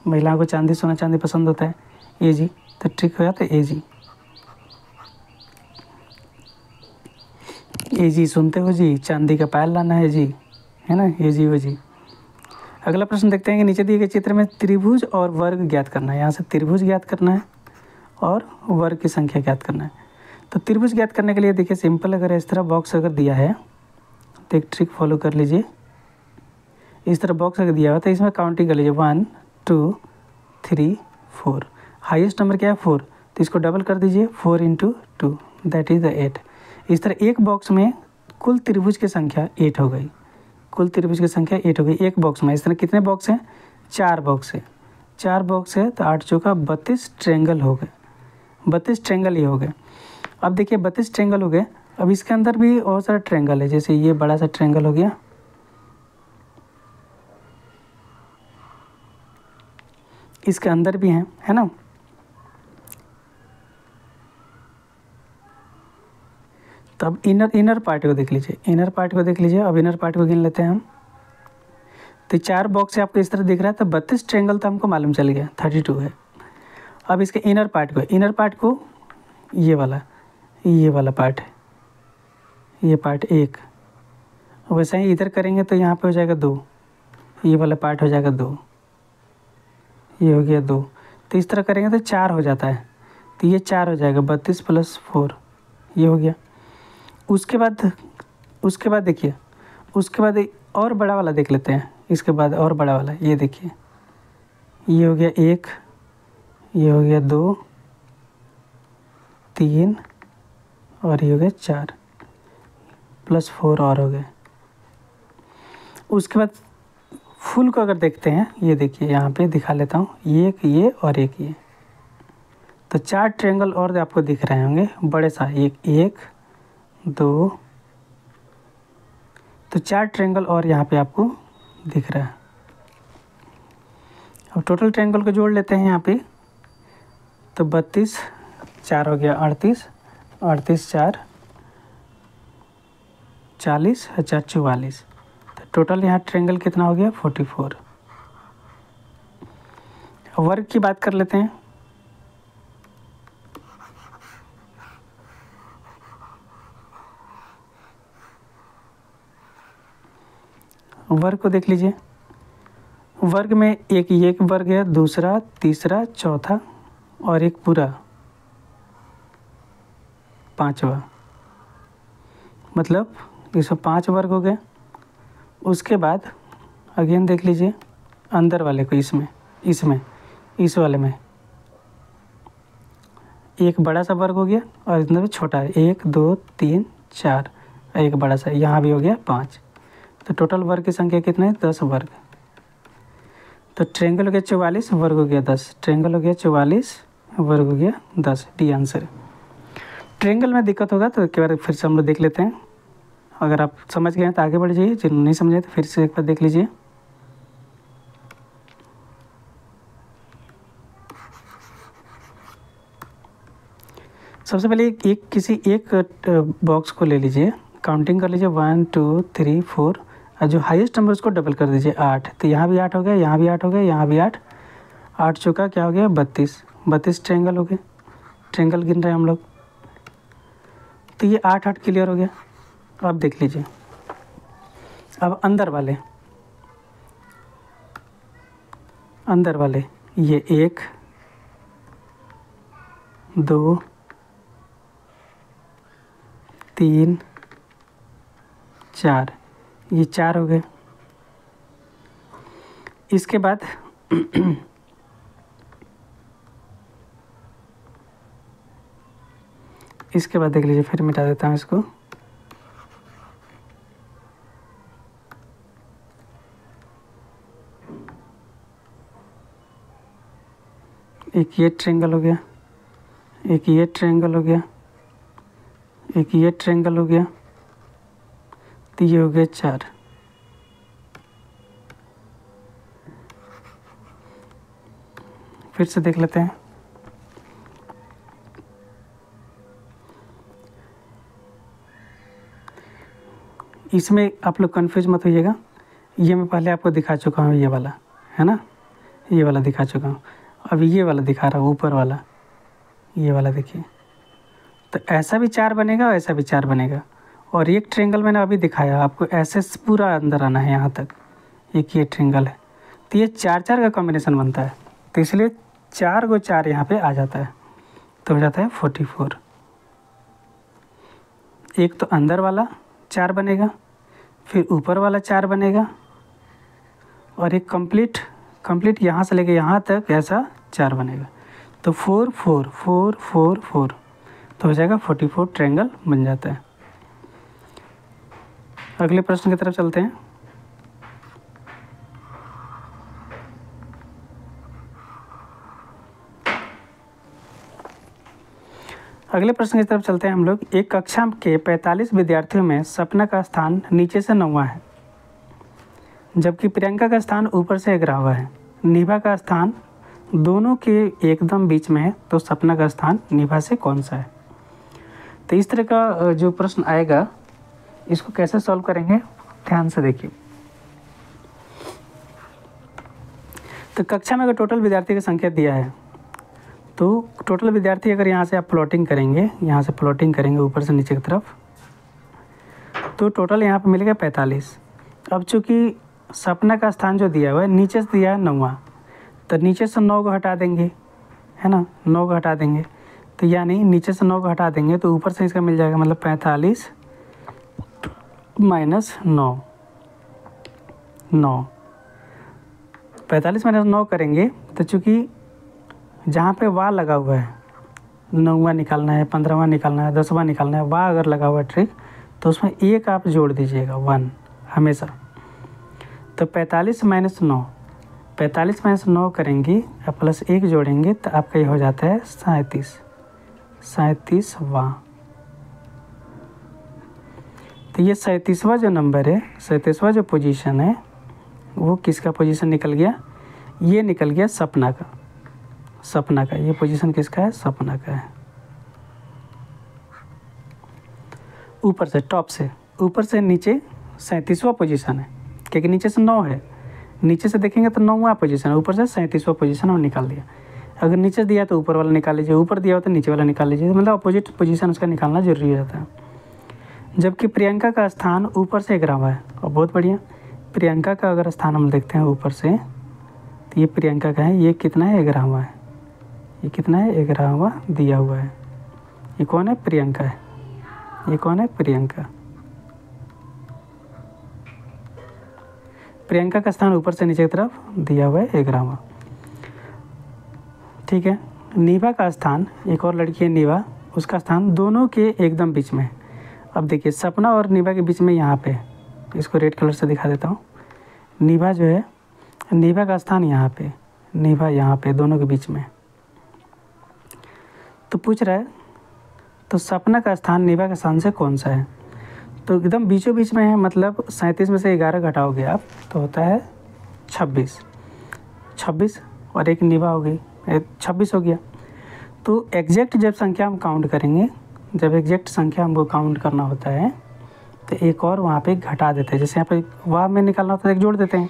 Speaker 1: महिलाओं को चांदी, सोना चांदी पसंद होता है, ए जी, तो ट्रिक हो जाता है ए जी सुनते हो जी, चांदी का पायल लाना है जी, है ना, ए जी वो जी। अगला प्रश्न देखते हैं कि नीचे दिए गए चित्र में त्रिभुज और वर्ग ज्ञात करना है। यहाँ से त्रिभुज ज्ञात करना है और वर्ग की संख्या ज्ञात करना है। तो त्रिभुज ज्ञात करने के लिए देखिए सिंपल, अगर इस तरह बॉक्स अगर दिया है तो एक ट्रिक फॉलो कर लीजिए। इस तरह बॉक्स अगर दिया हुआ तो इसमें काउंटिंग कर लीजिए, 1 2 3 4, हाईएस्ट नंबर क्या है 4, तो इसको डबल कर दीजिए, 4 × 2 दैट इज़ द 8। इस तरह एक बॉक्स में कुल त्रिभुज की संख्या 8 हो गई, कुल त्रिभुज की संख्या 8 हो गई एक बॉक्स में। इस तरह कितने बॉक्स हैं, 4 बॉक्स है, 4 बॉक्स है, तो 8 चौका 32 ट्रेंगल हो गए, 32 ट्रेंगल ये हो गए। अब देखिए 32 ट्रेंगल हो गए, अब इसके अंदर भी और सारा ट्रेंगल है, जैसे ये बड़ा सा ट्रेंगल हो गया, इसके अंदर भी हैं, है ना। तो अब इनर पार्ट को देख लीजिए, इनर पार्ट को देख लीजिए। अब इनर पार्ट को गिन लेते हैं हम। तो 4 बॉक्स से आपको इस तरह दिख रहा है, तो 32 ट्रेंगल तो हमको मालूम चल गया, 32 है। अब इसके इनर पार्ट को ये वाला पार्ट है, ये पार्ट 1। वैसे ही इधर करेंगे तो यहाँ पे हो जाएगा 2, ये वाला पार्ट हो जाएगा 2, ये हो गया 2। तो इस तरह करेंगे तो 4 हो जाता है, तो ये 4 हो जाएगा, 32 + 4 ये हो गया। उसके बाद देखिए, उसके बाद और बड़ा वाला देख लेते हैं। इसके बाद और बड़ा वाला, ये देखिए, ये हो गया 1, ये हो गया 2 3 और ये हो गया 4 + 4 और हो गए। उसके बाद फुल को अगर देखते हैं, ये देखिए यहाँ पे दिखा लेता हूँ, एक ये और एक ये, तो 4 ट्रायंगल और आपको दिख रहे होंगे बड़े सा, एक 2, तो 4 ट्रायंगल और यहाँ पे आपको दिख रहा है। अब टोटल ट्रायंगल को जोड़ लेते हैं यहाँ पे, तो 32 4 हो गया 38, 38 4 40 और 4 44, तो टोटल यहाँ ट्रायंगल कितना हो गया 44। वर्ग की बात कर लेते हैं। वर्ग को देख लीजिए, वर्ग में एक ये एक वर्ग है, दूसरा तीसरा चौथा और एक पूरा पांचवा, मतलब इसमें 5 वर्ग हो गए। उसके बाद अगेन देख लीजिए अंदर वाले को, इसमें इस वाले में एक बड़ा सा वर्ग हो गया और इतना छोटा है, 1 2 3 4, एक बड़ा सा, यहाँ भी हो गया 5, तो टोटल वर्ग की संख्या कितना है 10 वर्ग। तो ट्रायंगल हो गया 44, वर्ग हो गया 10, ट्रायंगल हो गया 44, वर्ग हो गया 10, डी आंसर। ट्रायंगल में दिक्कत होगा तो एक बार फिर से हम लोग देख लेते हैं। अगर आप समझ गए हैं तो आगे बढ़ जाइए, जिन्होंने नहीं समझे तो फिर से एक बार देख लीजिए। सबसे पहले किसी एक बॉक्स को ले लीजिए, काउंटिंग कर लीजिए 1 2 3 4, और जो हाईएस्ट नंबर उसको डबल कर दीजिए 8, तो यहाँ भी 8 हो गया, यहाँ भी 8 हो गया, यहाँ भी 8, 8 चौका क्या हो गया 32, 32 ट्रायंगल हो गए, ट्रायंगल गिन रहे हैं हम लोग, तो ये 8 8 क्लियर हो गया। अब देख लीजिए, अब अंदर वाले ये 1 2 3 4, ये 4 हो गए। इसके बाद देख लीजिए, फिर मिटा देता हूँ इसको, एक ये ट्रायंगल हो गया, एक ये ट्रायंगल हो गया, एक ये ट्रायंगल हो गया, तो ये हो गया 4। फिर से देख लेते हैं। इसमें आप लोग कंफ्यूज मत होइएगा, ये मैं पहले आपको दिखा चुका हूँ, ये वाला है ना, ये वाला दिखा चुका हूँ, अभी ये वाला दिखा रहा हूँ, ऊपर वाला ये वाला देखिए, तो ऐसा भी 4 बनेगा और ऐसा भी 4 बनेगा। और एक ट्रायंगल मैंने अभी दिखाया आपको, ऐसे पूरा अंदर आना है यहाँ तक, एक ये ट्रायंगल है, तो ये 4 4 का कॉम्बिनेशन बनता है, तो इसलिए 4 को 4 यहाँ पे आ जाता है, तो हो जाता है 44। एक तो अंदर वाला 4 बनेगा, फिर ऊपर वाला 4 बनेगा, और एक कंप्लीट यहाँ से लेके यहाँ तक ऐसा 4 बनेगा, तो 4 4 4 4 4, तो हो जाएगा 44 ट्रायंगल बन जाता है। अगले प्रश्न की तरफ चलते हैं। अगले प्रश्न की तरफ चलते हैं हम लोग। एक कक्षा के 45 विद्यार्थियों में सपना का स्थान नीचे से 9वां है, जबकि प्रियंका का स्थान ऊपर से 11वां है। निभा का स्थान दोनों के एकदम बीच में है, तो सपना का स्थान निभा से कौन सा है? तो इस तरह का जो प्रश्न आएगा, इसको कैसे सॉल्व करेंगे, ध्यान से देखिए। तो कक्षा में अगर टोटल विद्यार्थी की संख्या दिया है, तो टोटल विद्यार्थी अगर यहाँ से आप प्लॉटिंग करेंगे, यहाँ से प्लॉटिंग करेंगे ऊपर से नीचे की तरफ, तो टोटल यहाँ पे मिलेगा 45। अब चूँकि सपना का स्थान जो दिया हुआ है नीचे से दिया है 9वां, तो नीचे से 9 को हटा देंगे, है ना, 9 को हटा देंगे, तो यानी नीचे से 9 को हटा देंगे तो ऊपर से इसका मिल जाएगा, मतलब 45 माइनस 9, 45 माइनस 9 करेंगे, तो चूँकि जहाँ पे वाह लगा हुआ है, 9वां निकालना है, 15वां निकालना है, 10वां निकालना है, वाह अगर लगा हुआ है ट्रिक, तो उसमें एक आप जोड़ दीजिएगा 1 हमेशा। तो 45 माइनस 9, 45 माइनस 9 करेंगे और प्लस 1 जोड़ेंगे तो आपका ये हो जाता है 37, 37वां। तो ये 37वां जो नंबर है, 37वां जो पोजीशन है वो किसका पोजीशन निकल गया? ये निकल गया सपना का, सपना का। ये पोजीशन किसका है? सपना का है। ऊपर से, टॉप से ऊपर से नीचे 37वां पोजीशन है, क्योंकि नीचे से 9 है, नीचे से देखेंगे तो 9वां पोजीशन है, ऊपर से 37वां पोजीशन और निकाल दिया। अगर नीचे दिया तो ऊपर वाला निकाल लीजिए, ऊपर दिया हो तो नीचे वाला निकाल लीजिए, मतलब अपोजिट पोजीशन उसका निकालना जरूरी हो जाता है। जबकि प्रियंका का स्थान ऊपर से 11वां है, और बहुत बढ़िया। प्रियंका का अगर स्थान हम देखते हैं ऊपर से, तो ये प्रियंका का है, ये कितना है? 11वां है। ये कितना है? 11वां दिया हुआ है। ये कौन है? प्रियंका है। ये कौन है? प्रियंका। प्रियंका का स्थान ऊपर से नीचे की तरफ दिया हुआ है 11वां। ठीक है। नीवा का स्थान, एक और लड़की है नीवा, उसका स्थान दोनों के एकदम बीच में। अब देखिए सपना और नीवा के बीच में यहाँ पे, इसको रेड कलर से दिखा देता हूँ। नीवा जो है, नीवा का स्थान यहाँ पे, नीवा यहाँ पे, दोनों के बीच में। तो पूछ रहा है तो सपना का स्थान नीवा के स्थान से कौन सा है? तो एकदम बीचों बीच में है, मतलब 37 में से 11 घटाओगे आप तो होता है 26, 26 और एक नीवा हो गई, 26 हो गया। तो एग्जैक्ट जब संख्या हम काउंट करेंगे, जब एग्जैक्ट संख्या हमको काउंट करना होता है तो एक और वहाँ पे घटा देते हैं। जैसे यहाँ पे वाह में निकालना होता है एक जोड़ देते हैं,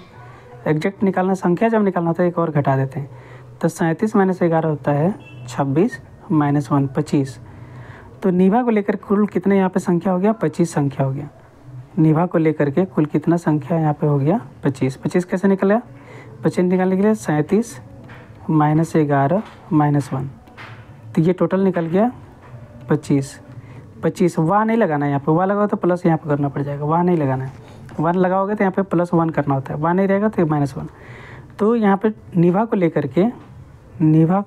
Speaker 1: एग्जैक्ट निकालना, संख्या जब निकालना होता है एक और घटा देते हैं। तो 37 माइनस 11 होता है 26 माइनस 1 25। तो नीवा को लेकर कुल कितने यहाँ पे संख्या हो गया? 25 संख्या हो गया। नीवा को लेकर के कुल कितना संख्या यहाँ पे हो गया? 25। 25 कैसे निकला? 25 निकालने के लिए 37 माइनस 11 माइनस 1, तो ये टोटल निकल गया 25। 25 वाह नहीं लगाना है यहाँ पे, वाह लगाओ तो प्लस यहाँ पे करना पड़ जाएगा, वाह नहीं लगाना है। 1 लगाओगे तो यहाँ पे प्लस 1 करना होता है, वाह नहीं रहेगा तो माइनस 1। तो यहाँ पे नीवा को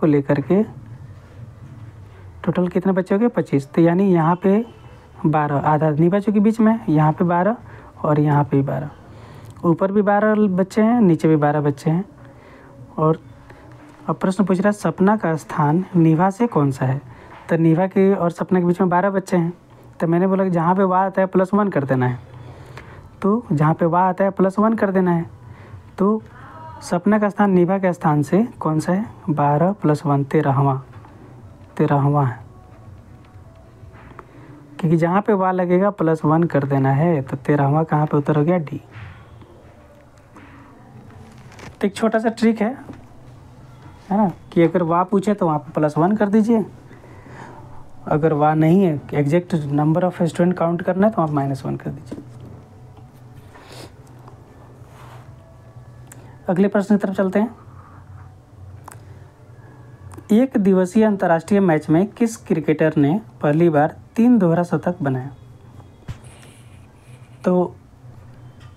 Speaker 1: लेकर के टोटल कितने बच्चे हो गए? 25। तो यानी यहाँ पे 12, आधा नीवा के बीच में, यहाँ पे 12 और यहाँ पे 12, ऊपर भी 12 बच्चे हैं, नीचे भी 12 बच्चे हैं। और अब प्रश्न पूछ रहा है सपना का स्थान नीवा से कौन सा है? तो नीवा के और सपना के बीच में 12 बच्चे हैं, तो मैंने बोला कि जहाँ पे वाह आता है प्लस 1 कर देना है। तो जहाँ पे वाह आता है प्लस 1 कर देना है। तो सपना का स्थान नीवा के स्थान से कौन सा है? 12 प्लस 1 13वां है, क्योंकि जहाँ पे वाह लगेगा प्लस 1 कर देना है। तो 13वां कहाँ पे उत्तर हो गया? डी। तो एक छोटा सा ट्रिक है ना, कि अगर वाह पूछे तो वहाँ पे प्लस 1 कर दीजिए, अगर वाह नहीं है, exact number of student count करना है तो आप -1 कर दीजिए। अगले प्रश्न की तरफ चलते हैं। एक दिवसीय अंतर्राष्ट्रीय मैच में किस क्रिकेटर ने पहली बार 3 दोहरा शतक बनाया? तो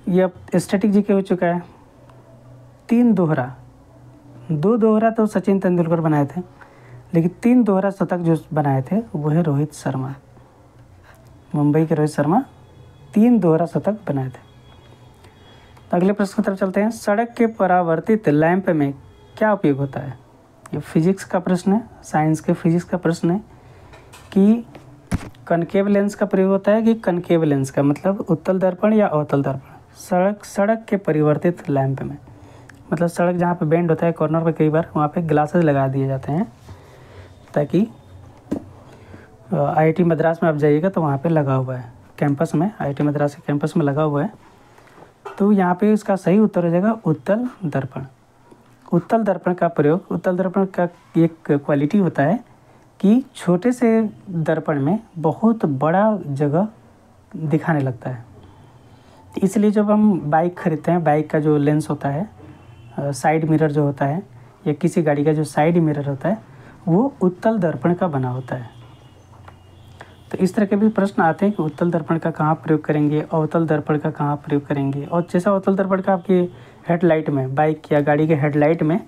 Speaker 1: यह स्टैटिक जीके हो चुका है। 3 दोहरा, 2 दोहरा तो सचिन तेंदुलकर बनाए थे, लेकिन 3 दोहरा शतक जो बनाए थे वो है रोहित शर्मा, मुंबई के रोहित शर्मा 3 दोहरा शतक बनाए थे। अगले प्रश्न की तरफ चलते हैं। सड़क के परावर्तित लैंप में क्या उपयोग होता है? ये फिजिक्स का प्रश्न है, साइंस के फिजिक्स का प्रश्न है कि कनकेव लेंस का प्रयोग होता है कि कनकेव लेंस का, मतलब उत्तल दर्पण या अवतल दर्पण। सड़क के परिवर्तित लैंप में, मतलब सड़क जहाँ पे बेंड होता है कॉर्नर पे, कई बार वहाँ पे ग्लासेस लगा दिए जाते हैं, ताकि आईआईटी मद्रास में आप जाइएगा तो वहाँ पे लगा हुआ है, कैंपस में, आईआईटी मद्रास के कैंपस में लगा हुआ है। तो यहाँ पे इसका सही उत्तर हो जाएगा उत्तल दर्पण। उत्तल दर्पण का प्रयोग, उत्तल दर्पण का एक क्वालिटी होता है कि छोटे से दर्पण में बहुत बड़ा जगह दिखाने लगता है। इसलिए जब हम बाइक खरीदते हैं, बाइक का जो लेंस होता है, साइड मिरर जो होता है, या किसी गाड़ी का जो साइड मिरर होता है, वो उत्तल दर्पण का बना होता है। तो इस तरह के भी प्रश्न आते हैं कि उत्तल दर्पण का कहाँ प्रयोग करेंगे, अवतल दर्पण का कहाँ प्रयोग करेंगे। और जैसा अवतल दर्पण का आपकी हेडलाइट में, बाइक या गाड़ी के हेडलाइट में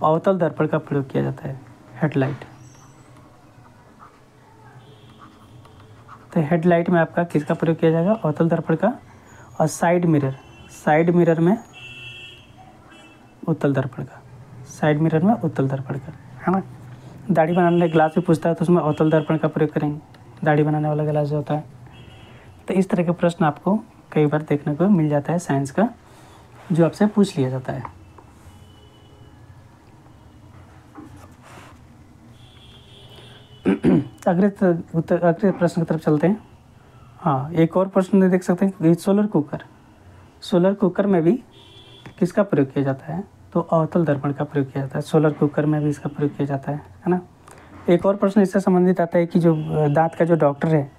Speaker 1: अवतल दर्पण का प्रयोग किया जाता है, हेडलाइट। तो हेडलाइट में आपका किसका प्रयोग किया जाएगा? अवतल दर्पण का। और साइड मिरर, साइड मिरर में उत्तल दर्पण का, साइड मिरर में उत्तल दर्पण का, है ना। दाढ़ी बनाने ग्लास भी पूछता है तो उसमें अवतल दर्पण का प्रयोग करेंगे, दाढ़ी बनाने वाला गिलास जो होता है। तो इस तरह के प्रश्न आपको कई बार देखने को मिल जाता है साइंस का, जो आपसे पूछ लिया जाता है। अगले प्रश्न की तरफ चलते हैं। हाँ, एक और प्रश्न देख सकते हैं, सोलर कुकर में भी किसका प्रयोग किया जाता है? तो अवतल दर्पण का प्रयोग किया जाता है। सोलर कुकर में भी इसका प्रयोग किया जाता है ना। एक और प्रश्न इससे संबंधित आता है कि जो दांत का जो डॉक्टर है,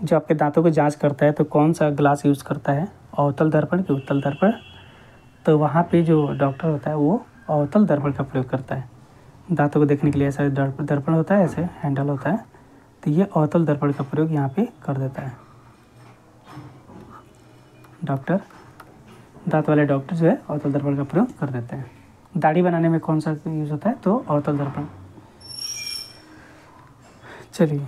Speaker 1: जो आपके दांतों को जांच करता है, तो कौन सा ग्लास यूज़ करता है, अवतल दर्पण कि उत्तल दर्पण? तो वहाँ पे जो डॉक्टर होता है वो अवतल दर्पण का प्रयोग करता है। दांतों को देखने के लिए ऐसा दर्पण होता है, ऐसे हैंडल होता है, तो ये अवतल दर्पण का प्रयोग यहाँ पे कर देता है डॉक्टर। दांत वाले डॉक्टर जो है अवतल दर्पण का प्रयोग कर देते हैं। दाढ़ी बनाने में कौन सा यूज़ होता है? तो अवतल दर्पण। चलिए,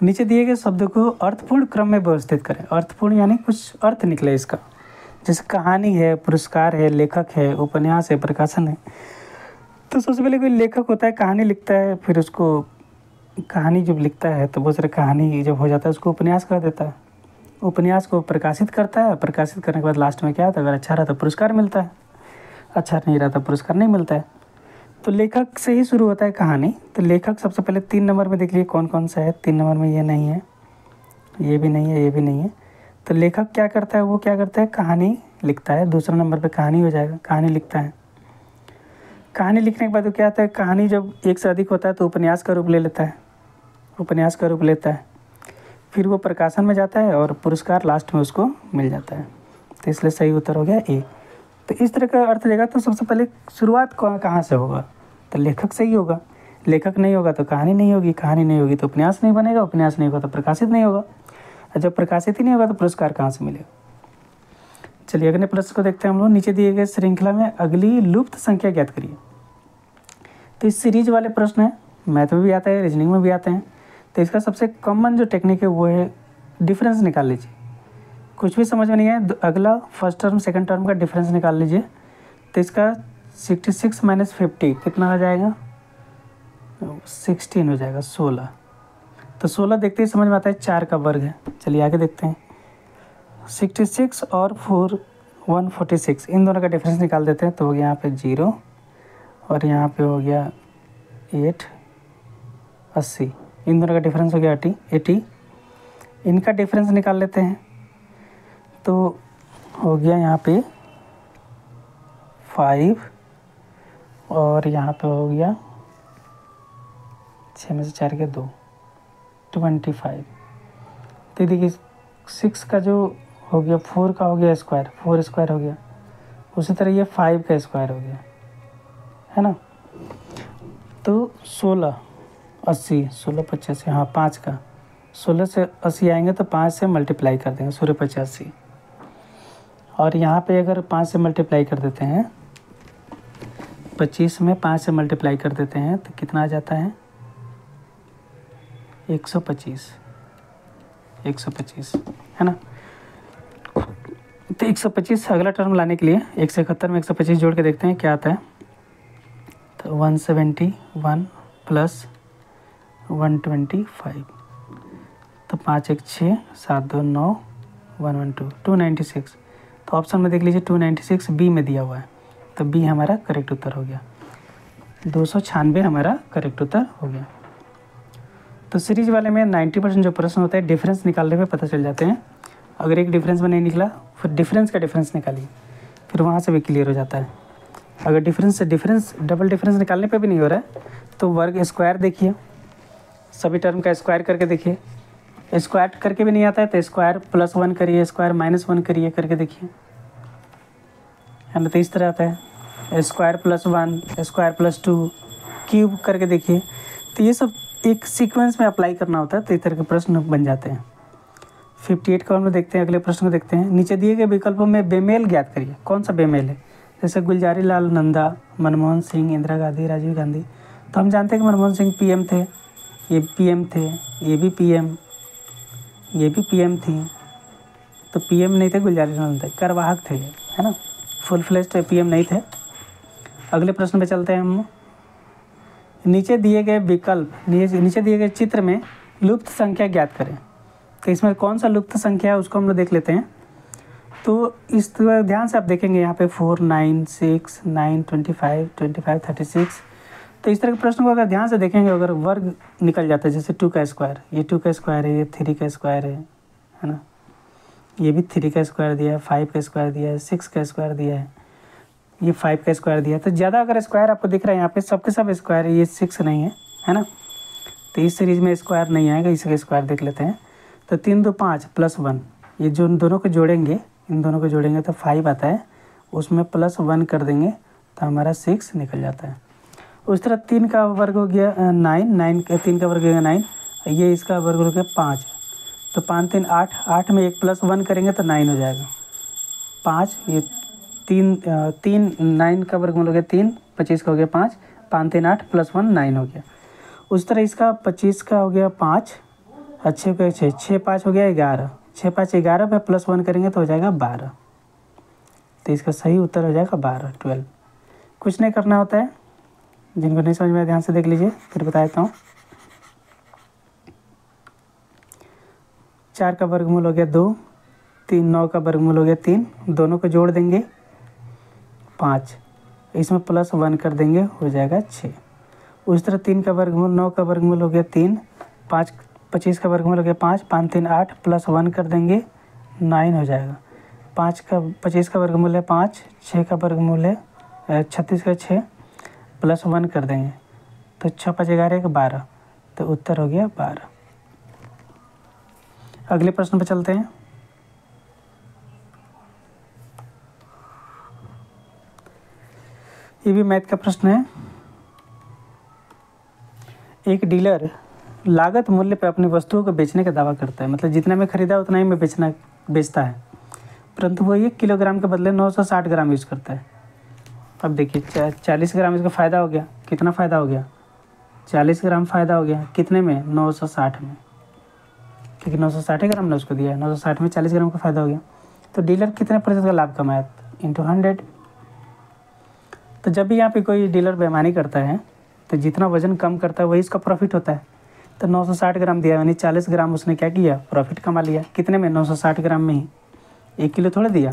Speaker 1: नीचे दिए गए शब्द को अर्थपूर्ण क्रम में व्यवस्थित करें। अर्थपूर्ण यानी कुछ अर्थ निकले इसका, जैसे कहानी है, पुरस्कार है, लेखक है, उपन्यास है, प्रकाशन है। तो सबसे पहले कोई लेखक होता है, कहानी लिखता है, फिर उसको कहानी जब लिखता है तो बहुत सारी कहानी जब हो जाता है उसको उपन्यास कर देता है। उपन्यास को प्रकाशित करता है, प्रकाशित करने के बाद लास्ट में क्या होता है, अगर अच्छा रहा तो पुरस्कार मिलता है, अच्छा नहीं रहा तो पुरस्कार नहीं मिलता है। तो लेखक से ही शुरू होता है कहानी। तो लेखक सबसे पहले 3 नंबर में देख लीजिए कौन कौन सा है। 3 नंबर में ये नहीं है, ये भी नहीं है, ये भी नहीं है। तो लेखक क्या करता है, वो क्या करता है, कहानी लिखता है। दूसरा नंबर पे कहानी हो जाएगा, कहानी लिखता है। कहानी लिखने के बाद वो क्या होता है, कहानी जब एक से अधिक होता है तो उपन्यास का रूप ले लेता है, उपन्यास का रूप लेता है। फिर वो प्रकाशन में जाता है और पुरस्कार लास्ट में उसको मिल जाता है। तो इसलिए सही उत्तर हो गया ए। तो इस तरह का अर्थ देगा तो सबसे पहले शुरुआत कहाँ से होगा, तो लेखक से ही होगा। लेखक नहीं होगा तो कहानी नहीं होगी, कहानी नहीं होगी तो उपन्यास नहीं बनेगा, उपन्यास नहीं होगा तो प्रकाशित नहीं होगा, और जब प्रकाशित ही नहीं होगा तो पुरस्कार कहाँ से मिलेगा। चलिए अगले प्रश्न को देखते हैं हम लोग। नीचे दिए गए श्रृंखला में अगली लुप्त संख्या ज्ञात करिए। तो इस सीरीज वाले प्रश्न है, मैथ में भी आता है, रीजनिंग में भी आते हैं। तो इसका सबसे कॉमन जो टेक्निक है वो है डिफरेंस निकाल लीजिए। कुछ भी समझ में नहीं है, अगला फर्स्ट टर्म सेकंड टर्म का डिफरेंस निकाल लीजिए। तो इसका 66 - 50 कितना हो जाएगा, 16 हो जाएगा, 16। तो 16 देखते ही समझ में आता है 4 का वर्ग है। चलिए आगे देखते हैं। 66 और 4 146, इन दोनों का डिफरेंस निकाल देते हैं। तो हो गया यहाँ पे 0 और यहाँ पे हो गया 8 80, इन दोनों का डिफरेंस हो गया 80। इनका डिफरेंस निकाल लेते हैं तो हो गया यहाँ पे 5 और यहाँ पे हो गया 6 में से 4 के 2, 25। तो देखिए 6 का जो हो गया, 4 का हो गया स्क्वायर, 4 स्क्वायर हो गया। उसी तरह ये 5 का स्क्वायर हो गया, है ना। तो 16 80, 16 85, हाँ 5 का, 16 से 80 आएंगे तो 5 से मल्टीप्लाई कर देंगे, 16 85। और यहाँ पे अगर 5 से मल्टीप्लाई कर देते हैं, 25 में 5 से मल्टीप्लाई कर देते हैं तो कितना आ जाता है, 125, 125, है ना। तो 125 अगला टर्म लाने के लिए 171 में 125 जोड़ के देखते हैं क्या आता है। तो 171 प्लस 125, तो 5 1 6 7 2 9 112 296। तो ऑप्शन में देख लीजिए 296 बी में दिया हुआ है, तो बी हमारा करेक्ट उत्तर हो गया। 296 हमारा करेक्ट उत्तर हो गया। तो सीरीज वाले में 90% जो प्रश्न होता है डिफरेंस निकालने में पता चल जाते हैं। अगर एक डिफरेंस में नहीं निकला फिर डिफरेंस का डिफरेंस निकालिए, फिर वहाँ से भी क्लियर हो जाता है। अगर डिफरेंस से डिफरेंस डबल डिफरेंस निकालने पे भी नहीं हो रहा है तो वर्ग स्क्वायर देखिए, सभी टर्म का स्क्वायर करके देखिए। स्क्वायर करके भी नहीं आता है तो स्क्वायर +1 करिए, स्क्वायर -1 करिए करके देखिए, है ना। तो इस तरह आता है स्क्वायर +1, स्क्वायर +2, क्यूब करके देखिए। तो ये सब एक सीक्वेंस में अप्लाई करना होता है, तो इस तरह के प्रश्न बन जाते हैं। 58 का हम देखते हैं, अगले प्रश्न को देखते हैं। नीचे दिए गए विकल्पों में बेमेल ज्ञात करिए। कौन सा बेमेल है, जैसे गुलजारी लाल नंदा, मनमोहन सिंह, इंदिरा गांधी, राजीव गांधी। तो हम जानते हैं कि मनमोहन सिंह पीएम थे, ये पीएम थे, ये भी पीएम, ये भी पीएम थी। तो पीएम नहीं थे गुलजारी लाल नंदा, कार्यवाहक थे, है ना, फुल फ्लेज्ड पीएम नहीं थे। अगले प्रश्न पे चलते हैं हम। नीचे दिए गए विकल्प, नीचे दिए गए चित्र में लुप्त संख्या ज्ञात करें। तो इसमें कौन सा लुप्त संख्या है उसको हम लोग देख लेते हैं। तो इस ध्यान से आप देखेंगे यहाँ पे 4, 9, 6, 9, 25, 25, 36। तो इस तरह के प्रश्न को अगर ध्यान से देखेंगे, अगर वर्ग निकल जाता है, जैसे 2 का स्क्वायर, ये 2 का स्क्वायर है, ये 3 का स्क्वायर है ना, ये भी 3 का स्क्वायर दिया है, 5 का स्क्वायर दिया है, 6 का स्क्वायर दिया है, ये 5 का स्क्वायर दिया है। तो ज़्यादा अगर स्क्वायर आपको दिख रहा है यहाँ पे, सबके सब स्क्वायर है, ये 6 नहीं है ना। तो इस सीरीज में स्क्वायर नहीं आएगा, इसका स्क्वायर देख लेते हैं। तो 3 2 5 प्लस 1, ये जो इन दोनों को जोड़ेंगे, इन दोनों को जोड़ेंगे तो 5 आता है, उसमें प्लस 1 कर देंगे तो हमारा 6 निकल जाता है। उस तरह 3 का वर्ग हो गया 9, 9 का 3 का वर्ग हो गया 9, ये इसका वर्ग हो गया 5। तो 5 3 8, 8 में एक प्लस 1 करेंगे तो 9 हो जाएगा। 5 ये 3 9 का वर्गमूल हो गया 3, 25 का हो गया 5, 5 3 8 प्लस 1 9 हो गया। उस तरह इसका 25 का हो गया 5, अच्छे का 6, 6 5 हो गया 11, 6 5 11 पे प्लस 1 करेंगे तो हो जाएगा 12। तो इसका सही उत्तर हो जाएगा 12, 12। कुछ नहीं करना होता है, जिनको नहीं समझ में ध्यान से देख लीजिए, फिर बता देता हूँ। 4 का वर्गमूल हो गया 2, 3 9 का वर्गमूल हो गया 3, दोनों को जोड़ देंगे 5, इसमें प्लस 1 कर देंगे हो जाएगा 6। उस तरह 3 का वर्गमूल 9 का वर्गमूल हो गया 3, 5 25 का वर्गमूल हो गया 5, 5 3 8 प्लस 1 कर देंगे 9 हो जाएगा। 25 का वर्गमूल है 5, 6 का वर्गमूल है 36 का 6 प्लस 1 कर देंगे तो 6 5 11 का 12, तो उत्तर हो गया 12। अगले प्रश्न पर चलते हैं। ये भी मैथ का प्रश्न है। एक डीलर लागत मूल्य पर अपनी वस्तुओं को बेचने का दावा करता है, मतलब जितने में खरीदा उतना ही में बेचता है, परंतु वो 1 किलोग्राम के बदले 960 ग्राम यूज़ करता है। अब देखिए 40 ग्राम इसका फ़ायदा हो गया, कितना फ़ायदा हो गया, 40 ग्राम फ़ायदा हो गया, कितने में, 960 में, क्योंकि 960 ग्राम ने उसको दिया है, 960 में 40 ग्राम का फ़ायदा हो गया। तो डीलर कितने प्रतिशत का लाभ कमाया, इंटू 100। तो जब भी यहाँ पे कोई डीलर बेईमानी करता है तो जितना वज़न कम करता है वही इसका प्रॉफिट होता है। तो 960 ग्राम दिया, यानी 40 ग्राम उसने क्या किया, प्रॉफिट कमा लिया। कितने में, 960 ग्राम में ही। 1 किलो थोड़ा दिया,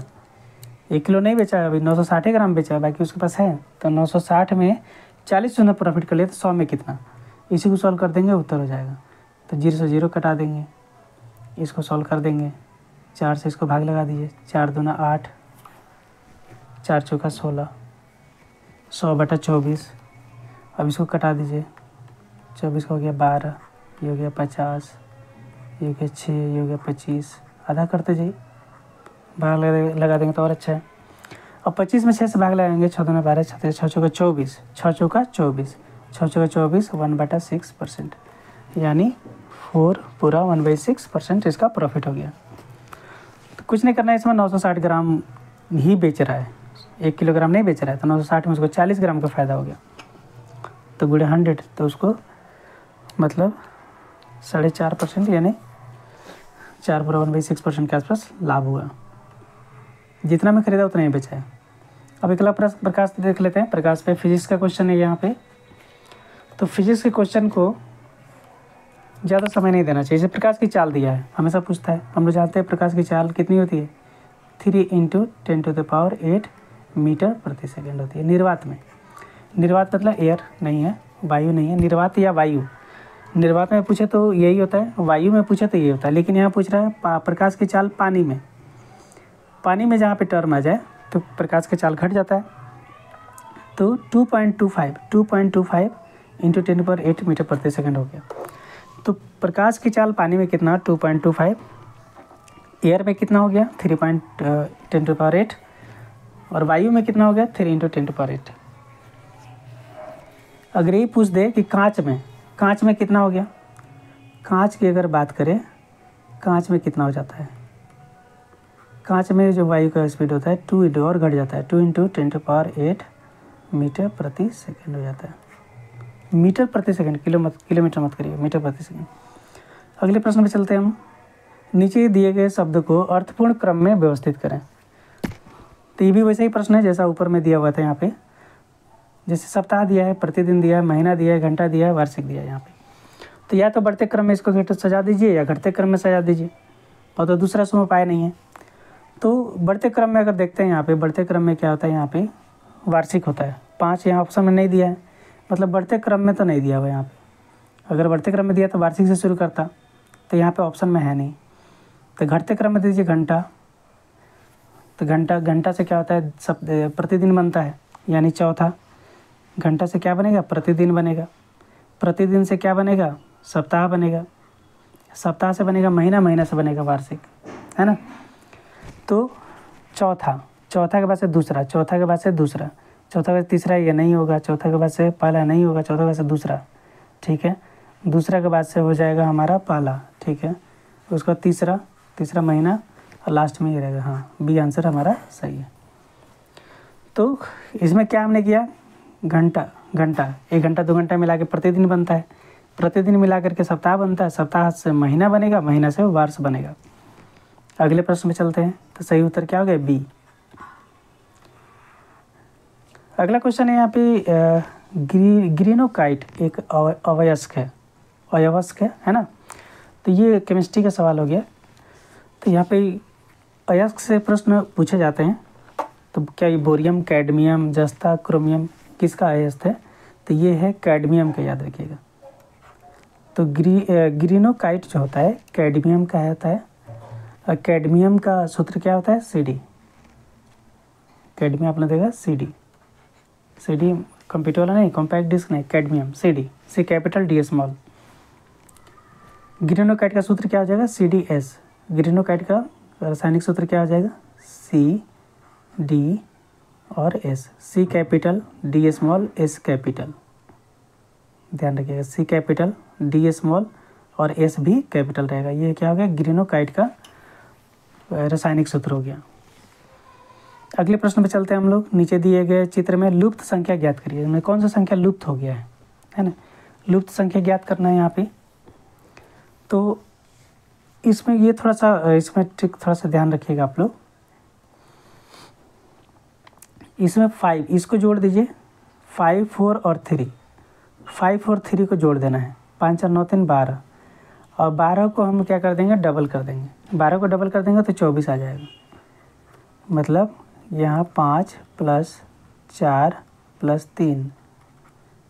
Speaker 1: 1 किलो नहीं बेचा है अभी, 960 ग्राम बेचा है, बाकी उसके पास है। तो 960 में 40 उसने प्रॉफिट कर लिया, तो 100 में कितना, इसी को सॉल्व कर देंगे, उत्तर हो जाएगा। तो 0 से 0 कटा देंगे, इसको सॉल्व कर देंगे, 4 से इसको भाग लगा दीजिए, 4 दूना 8, 4 चौका 16, 100/24। अब इसको कटा दीजिए, 24 का हो गया 12, ये हो गया 50, ये हो गया 6, ये हो गया 25, आधा करते जाइए, भाग लगा देंगे तो और अच्छा है। अब 25 में 6 से भाग लगाएंगे, 6 दूना 12, 6 चौका 24, 6 चौका 24, 6 चौका 24, 1/6%, यानी 4 पूरा 1/6% इसका प्रॉफिट हो गया। तो कुछ नहीं करना है, इसमें 960 ग्राम ही बेच रहा है, 1 किलोग्राम नहीं बेच रहा है। तो 960 में उसको 40 ग्राम का फ़ायदा हो गया, तो गुणे 100, तो उसको मतलब 4.5%, यानी 4 पूरा 1/6% के आसपास लाभ हुआ। जितना में खरीदा उतना ही बेचा है। अब अगला प्रकाश देख लेते हैं। प्रकाश पे फिजिक्स का क्वेश्चन है यहाँ पे। तो फिजिक्स के क्वेश्चन को ज़्यादा समय नहीं देना चाहिए। जैसे प्रकाश की चाल दिया है, हमेशा पूछता है, हम लोग जानते हैं प्रकाश की चाल कितनी होती है, 3 × 10⁸ मीटर प्रति सेकेंड होती है। निर्वात में, निर्वात मतलब एयर नहीं है, वायु नहीं है, निर्वात या वायु। निर्वात में पूछे तो यही होता है, वायु में पूछे तो यही होता है, लेकिन यहाँ पूछ रहा है प्रकाश की चाल पानी में। पानी में जहाँ पे टर्म आ जाए तो प्रकाश की चाल घट जाता है। तो 2.25 × 10⁸ मीटर प्रति सेकेंड हो गया। तो प्रकाश की चाल पानी में कितना, 2.25, एयर में कितना हो गया, 3.10⁸, और वायु में कितना हो गया, 3 × 10⁸। अगर ये पूछ दे कि कांच में कितना हो गया, कांच की अगर बात करें, कांच में कितना हो जाता है, कांच में जो वायु का स्पीड होता है 2 × और घट जाता है, 2 × 10⁸ मीटर प्रति सेकेंड हो जाता है। मीटर प्रति सेकेंड, किलोमीटर मत करिए, मीटर प्रति सेकेंड। अगले प्रश्न पे चलते हैं हम। नीचे दिए गए शब्द को अर्थपूर्ण क्रम में व्यवस्थित करें। तो ये भी वैसा ही प्रश्न है जैसा ऊपर में दिया हुआ था यहाँ पे। जैसे सप्ताह दिया है, प्रतिदिन दिया है, महीना दिया है, घंटा दिया है, वार्षिक दिया है यहाँ पे। तो या तो बढ़ते क्रम में इसको घट सजा दीजिए या घटते क्रम में सजा दीजिए, और तो दूसरा उसमें उपाय नहीं है। तो बढ़ते क्रम में अगर देखते हैं यहाँ पे, बढ़ते क्रम में क्या होता है, यहाँ पे वार्षिक होता है। 5 यहाँ ऑप्शन में नहीं दिया है, मतलब बढ़ते क्रम में तो नहीं दिया हुआ यहाँ पे। अगर बढ़ते क्रम में दिया तो वार्षिक से शुरू करता, तो यहाँ पे ऑप्शन में है नहीं। तो घटते क्रम में दीजिए घंटा, तो घंटा से क्या होता है, सब प्रतिदिन बनता है, यानी चौथा। घंटा से क्या बनेगा, प्रतिदिन बनेगा। प्रतिदिन से क्या बनेगा, सप्ताह बनेगा। सप्ताह से बनेगा महीना, महीना से बनेगा वार्षिक, है ना। तो चौथा के बाद से दूसरा, चौथा के बाद से दूसरा, चौथा के बाद तीसरा, ये नहीं होगा। चौथा के बाद से पहला नहीं होगा, चौथा के बाद से दूसरा, ठीक है। दूसरा के बाद से हो जाएगा हमारा पहला, ठीक है। उसका तीसरा महीना, और लास्ट में ये रहेगा। हाँ, बी आंसर हमारा सही है। तो इसमें क्या हमने किया, घंटा 1 घंटा 2 घंटा मिला के प्रतिदिन बनता है, प्रतिदिन मिला करके सप्ताह बनता है, सप्ताह से महीना बनेगा, महीना से वर्ष बनेगा। अगले प्रश्न में चलते हैं। तो सही उत्तर क्या हो गया, बी। अगला क्वेश्चन है यहाँ पे, ग्रीनोकाइट एक अवयस्क है ना। तो ये केमिस्ट्री का सवाल हो गया। तो यहाँ पे अयस्क से प्रश्न पूछे जाते हैं। तो क्या ये बोरियम, कैडमियम, जस्ता, क्रोमियम किसका अयस्क है, तो ये है कैडमियम का, याद रखिएगा। तो ग्रीनोकाइट जो होता है कैडमियम का होता है, और कैडमियम का सूत्र क्या होता है, CD। कैडमियम आपने देखा CD कंप्यूटर वाला नहीं, कॉम्पैक्ट डिस्क नहीं, cadmium CD, C capital D small. Greenockite का सूत्र क्या हो जाएगा, CDS। ग्रीनोकाइट का रासायनिक सूत्र क्या हो जाएगा, CD और S, C capital D small S capital. ध्यान रखिएगा, C कैपिटल D स्मॉल और S भी कैपिटल रहेगा। ये क्या हो गया, ग्रीनोकाइट का रासायनिक सूत्र हो गया। अगले प्रश्न पे चलते हैं हम लोग। नीचे दिए गए चित्र में लुप्त संख्या ज्ञात करिए। इनमें कौन सा संख्या लुप्त हो गया है ना। लुप्त संख्या ज्ञात करना है यहाँ पे। तो इसमें ये थोड़ा सा, इसमें ट्रिक थोड़ा सा ध्यान रखिएगा आप लोग। इसमें 5, इसको जोड़ दीजिए, 5, 4 और 3, 5 और 3 को जोड़ देना है। 5 और 9 3 12, और 12 को हम क्या कर देंगे, डबल कर देंगे। 12 को डबल कर देंगे तो 24 आ जाएगा। मतलब यहाँ 5 + 4 + 3,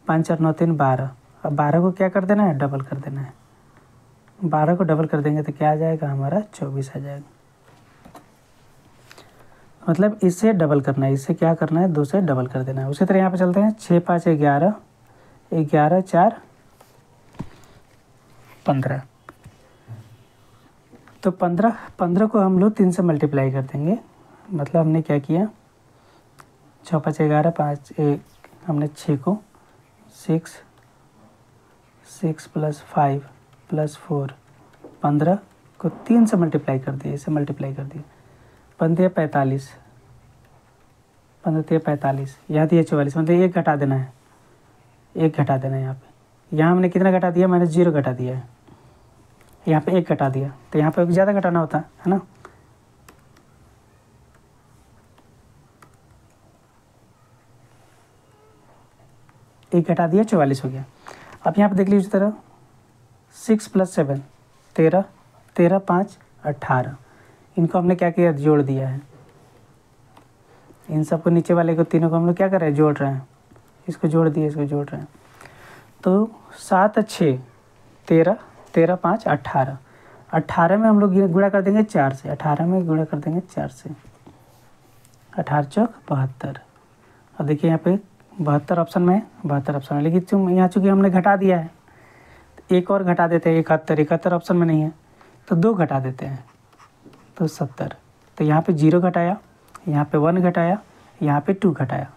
Speaker 1: 5 और 9 3 12, अब 12 को क्या कर देना है, डबल कर देना है। 12 को डबल कर देंगे तो क्या आ जाएगा, हमारा 24 आ जाएगा। मतलब इससे डबल करना है, इससे क्या करना है, 2 से डबल कर देना है। उसी तरह यहाँ पे चलते हैं। 6 5 11, 11 4 15। तो 15 को हम लोग 3 से मल्टीप्लाई कर देंगे। मतलब हमने क्या किया, 6 5 11, 5 1, हमने 6 को 6 + 5 + 4, 15 को 3 से मल्टीप्लाई कर दिए, इसे मल्टीप्लाई कर दिए। 15 45, 15 45, यहाँ दिए 44, मतलब 1 घटा देना है, 1 घटा देना है यहाँ पे। यहाँ हमने कितना घटा दिया, मैंने 0 घटा दिया है। यहाँ पे 1 घटा दिया, तो यहाँ पे ज़्यादा घटाना होता है ना। एक घटा दिया, 44 हो गया। अब यहाँ पे देख लीजिए तरह 6 + 7 13, 13 5 18, इनको हमने क्या किया, जोड़ दिया है। इन सबको नीचे वाले को तीनों को हम लोग क्या कर रहे हैं, जोड़ रहे हैं। इसको जोड़ दिए, इसको जोड़ रहे हैं। तो 7 6 13, 13 5 18, 18 में हम लोग गुणा कर देंगे 4 से, 18 में गुणा कर देंगे 4 से, 18 चौक 72। और देखिए यहाँ पे 72 ऑप्शन में है, 72 ऑप्शन में, लेकिन यहाँ चूँकि हमने घटा दिया है, एक और घटा देते हैं, 71 ऑप्शन में नहीं है, तो 2 घटा देते हैं, तो 70। तो यहाँ पे 0 घटाया, यहाँ पे 1 घटाया, यहाँ पे 2 घटाया,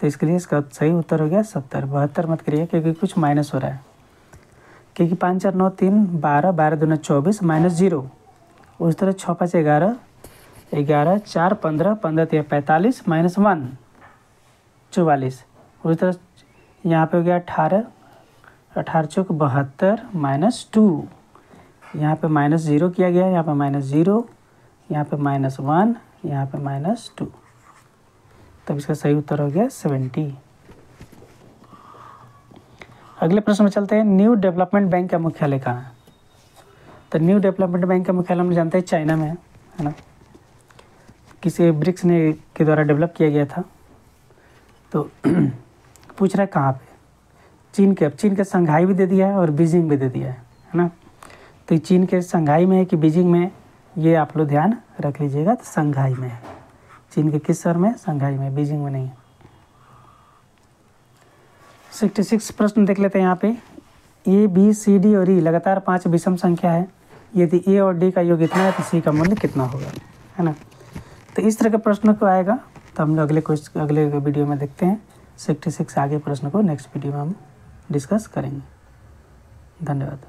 Speaker 1: तो इसके लिए इसका सही उत्तर हो गया 70। 72 मत करिए क्योंकि कुछ माइनस हो रहा है, क्योंकि 5 4 9 3 12, 12 दूना 24, -0। उस तरह 6 5 11, 11 4 15, 15 3 45, -1 44। उस तरह यहाँ पे हो गया 18, 18 चौक 72, -2, यहाँ पे -0 किया गया, यहाँ पे -0, यहाँ पे -1, यहाँ पे -2। तब इसका सही उत्तर हो गया 70। अगले प्रश्न में चलते हैं। न्यू डेवलपमेंट बैंक का मुख्यालय कहाँ है? तो न्यू डेवलपमेंट बैंक का मुख्यालय हम जानते हैं चाइना में है ना। किसी ब्रिक्स ने के द्वारा डेवलप किया गया था। तो पूछ रहा है कहाँ पे? चीन के शंघाई भी दे दिया है और बीजिंग भी दे दिया है ना। तो चीन के शंघाई में है कि बीजिंग में, ये आप लोग ध्यान रख लीजिएगा। तो शंघाई में है। चीन के किस शहर में? शंघाई में, बीजिंग में नहीं है। 66 प्रश्न देख लेते हैं यहाँ पे। ए बी सी डी और ई लगातार 5 विषम संख्या है। यदि ए और डी का योग इतना है तो सी का मूल्य कितना होगा, है ना। तो इस तरह के प्रश्न को आएगा तो हम लोग अगले वीडियो में देखते हैं। 66 आगे प्रश्न को नेक्स्ट वीडियो में हम डिस्कस करेंगे। धन्यवाद।